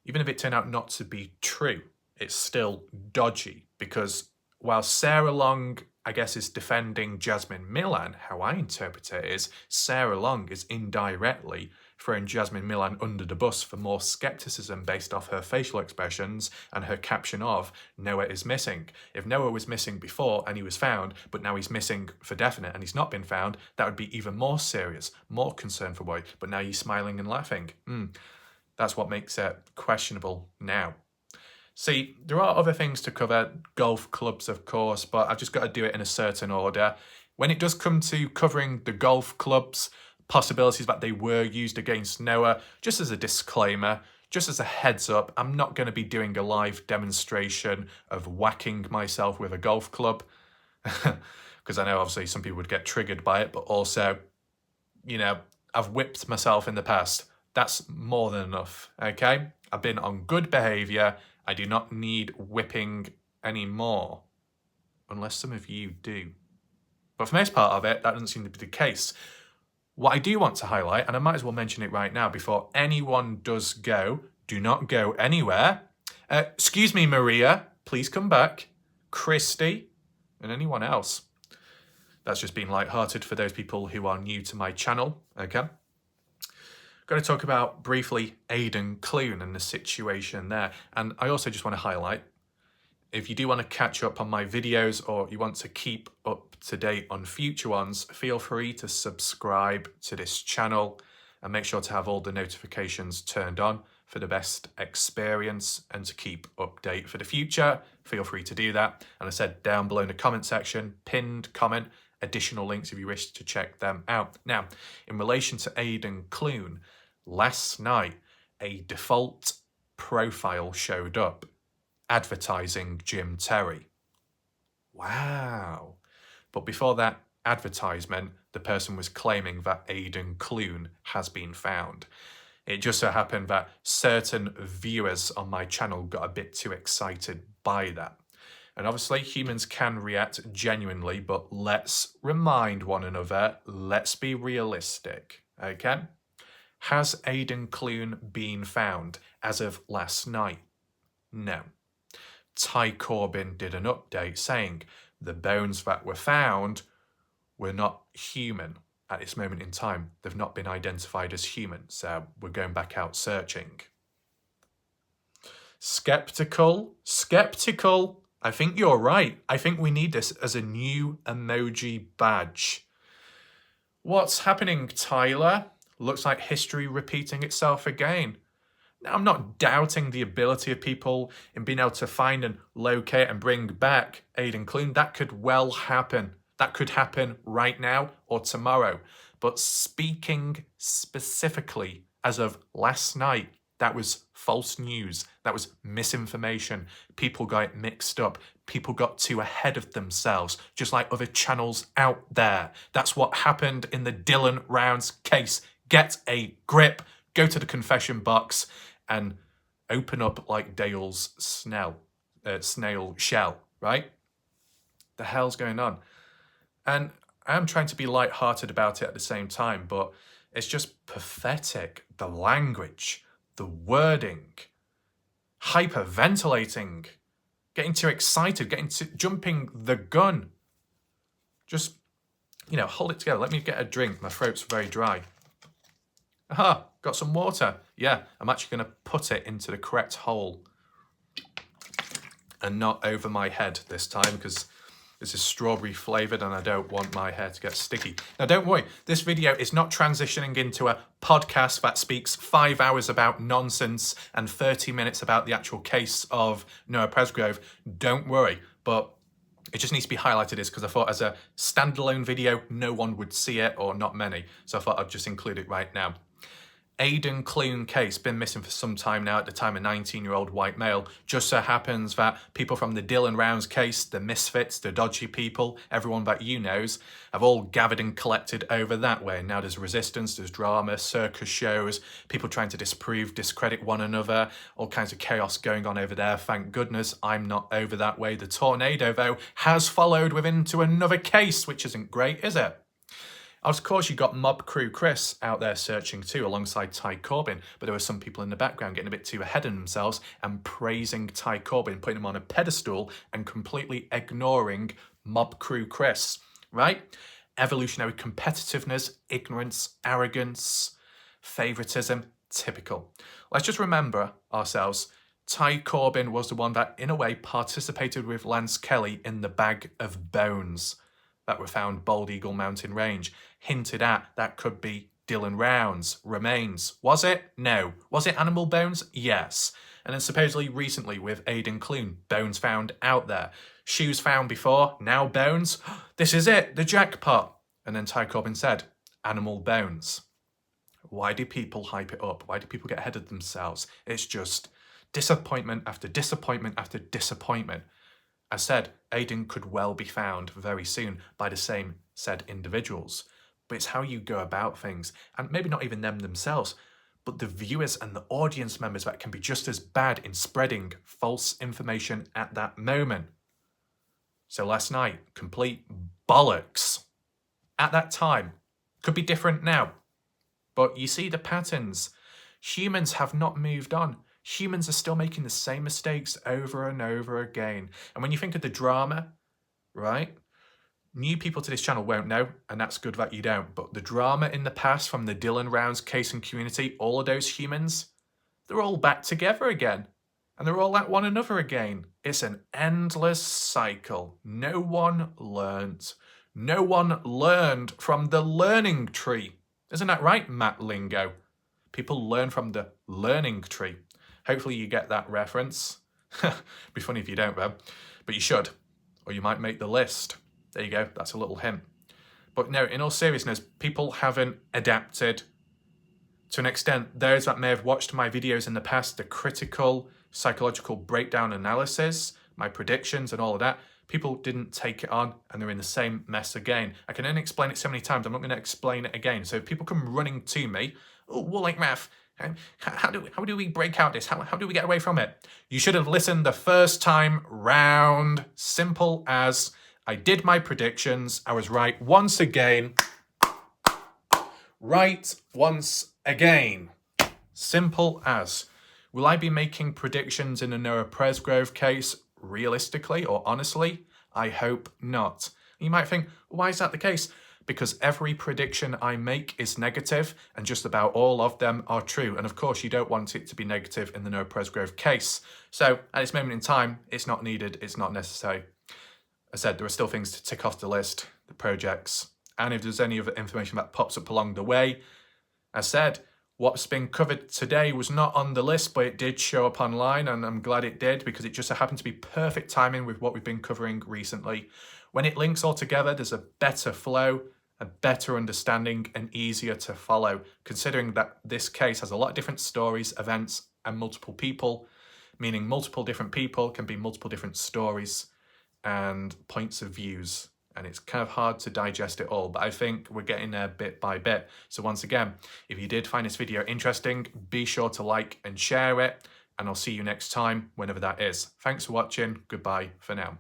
if it turned out not to be true, it's still dodgy, because while Sarah Long, I guess, is defending Jasmine Milan, how I interpret it is Sarah Long is indirectly throwing Jasmine Milan under the bus for more skepticism based off her facial expressions and her caption of Noah is missing. If Noah was missing before and he was found, but now he's missing for definite and he's not been found, that would be even more serious, more concern for Boy, but now you're smiling and laughing. That's what makes it questionable now. See, there are other things to cover, golf clubs, of course, but I've just got to do it in a certain order. When it does come to covering the golf clubs, possibilities that they were used against Noah, just as a disclaimer, just as a heads up, I'm not going to be doing a live demonstration of whacking myself with a golf club, because I know obviously some people would get triggered by it, but also, you know, I've whipped myself in the past. That's more than enough, okay? I've been on good behaviour. I do not need whipping anymore, unless some of you do. But for the most part of it, that doesn't seem to be the case. What I do want to highlight, and I might as well mention it right now before anyone does go, do not go anywhere. Excuse me, Maria, please come back. Christy, and anyone else. That's just being lighthearted for those people who are new to my channel, okay? Got to talk about briefly Aidan Clune and the situation there. And I also just want to highlight, if you do want to catch up on my videos or you want to keep up to date on future ones, feel free to subscribe to this channel. and make sure to have all the notifications turned on for the best experience and to keep update for the future. Feel free to do that. And I said down below in the comment section, pinned comment, additional links if you wish to check them out. Now, in relation to Aidan Clune, last night a default profile showed up advertising Jim Terry. Wow. But before that advertisement, the person was claiming that Aidan Clune has been found. It just so happened that certain viewers on my channel got a bit too excited by that. And obviously humans can react genuinely, but let's remind one another, let's be realistic, okay? Has Aidan Clune been found as of last night? No. Ty Corbyn did an update saying the bones that were found were not human at this moment in time. They've not been identified as human, so we're going back out searching. Skeptical? Skeptical? I think you're right. I think we need this as a new emoji badge. What's happening, Tyler? Looks like history repeating itself again. Now, I'm not doubting the ability of people in being able to find and locate and bring back Aidan Clune. That could well happen. That could happen right now or tomorrow. But speaking specifically as of last night, that was false news. That was misinformation. People got it mixed up. People got too ahead of themselves, just like other channels out there. That's what happened in the Dylan Rounds case. Get a grip. Go to the confession box and open up like Dale's snail shell, right? The hell's going on? And I'm trying to be light-hearted about it at the same time, but it's just pathetic. The language, the wording, hyperventilating, getting too excited, jumping the gun. Just, hold it together. Let me get a drink. My throat's very dry. Aha, got some water. Yeah, I'm actually going to put it into the correct hole and not over my head this time because this is strawberry flavoured and I don't want my hair to get sticky. Now, don't worry, this video is not transitioning into a podcast that speaks 5 hours about nonsense and 30 minutes about the actual case of Noah Presgrove. Don't worry, but it just needs to be highlighted because I thought as a standalone video, no one would see it or not many. So I thought I'd just include it right now. Aidan Clune case, been missing for some time now, at the time a 19-year-old white male. Just so happens that people from the Dylan Rounds case, the misfits, the dodgy people, everyone that you knows, have all gathered and collected over that way. Now there's resistance, there's drama, circus shows, people trying to disprove, discredit one another, all kinds of chaos going on over there. Thank goodness I'm not over that way. The tornado, though, has followed into another case, which isn't great, is it? Of course, you got Mob Crew Chris out there searching too, alongside Ty Corbyn, but there were some people in the background getting a bit too ahead of themselves and praising Ty Corbyn, putting him on a pedestal and completely ignoring Mob Crew Chris, right? Evolutionary competitiveness, ignorance, arrogance, favouritism, typical. Let's just remember ourselves, Ty Corbyn was the one that, in a way, participated with Lance Kelly in the bag of bones that were found Bald Eagle Mountain Range. Hinted at that could be Dylan Rounds remains. Was it? No. Was it animal bones? Yes. And then supposedly recently with Aidan Clune, bones found out there. Shoes found before, now bones. This is it, the jackpot. And then Ty Corbyn said, animal bones. Why do people hype it up? Why do people get ahead of themselves? It's just disappointment after disappointment after disappointment. As said, Aidan could well be found very soon by the same said individuals. But it's how you go about things, and maybe not even them themselves, but the viewers and the audience members that can be just as bad in spreading false information at that moment. So last night, complete bollocks. At that time, could be different now. But you see the patterns. Humans have not moved on. Humans are still making the same mistakes over and over again. And when you think of the drama, right? New people to this channel won't know, and that's good that you don't. But the drama in the past from the Dylan Rounds case and community, all of those humans, they're all back together again. And they're all at one another again. It's an endless cycle. No one learned. No one learned from the learning tree. Isn't that right, Matt Lingo? People learn from the learning tree. Hopefully you get that reference. Be funny if you don't, though. But you should, or you might make the list. There you go, that's a little hint. But no, in all seriousness, people haven't adapted to an extent. Those that may have watched my videos in the past, the critical psychological breakdown analysis, my predictions and all of that, people didn't take it on and they're in the same mess again. I can only explain it so many times, I'm not going to explain it again. So if people come running to me, oh, well, like math, how do we break out this? How do we get away from it? You should have listened the first time round. Simple as I did my predictions. I was right once again. Right once again. Simple as. Will I be making predictions in the Noah Presgrove case realistically or honestly? I hope not. You might think, why is that the case? Because every prediction I make is negative and just about all of them are true. And of course, you don't want it to be negative in the Noah Presgrove case. So at this moment in time, it's not needed, it's not necessary. I said there are still things to tick off the list, the projects. And if there's any other information that pops up along the way, I said, what's been covered today was not on the list, but it did show up online, and I'm glad it did because it just happened to be perfect timing with what we've been covering recently. When it links all together, there's a better flow, a better understanding, and easier to follow, considering that this case has a lot of different stories, events, and multiple people, meaning multiple different people can be multiple different stories and points of views. And it's kind of hard to digest it all, but I think we're getting there bit by bit. So once again, if you did find this video interesting, be sure to like and share it, and I'll see you next time, whenever that is. Thanks for watching. Goodbye for now.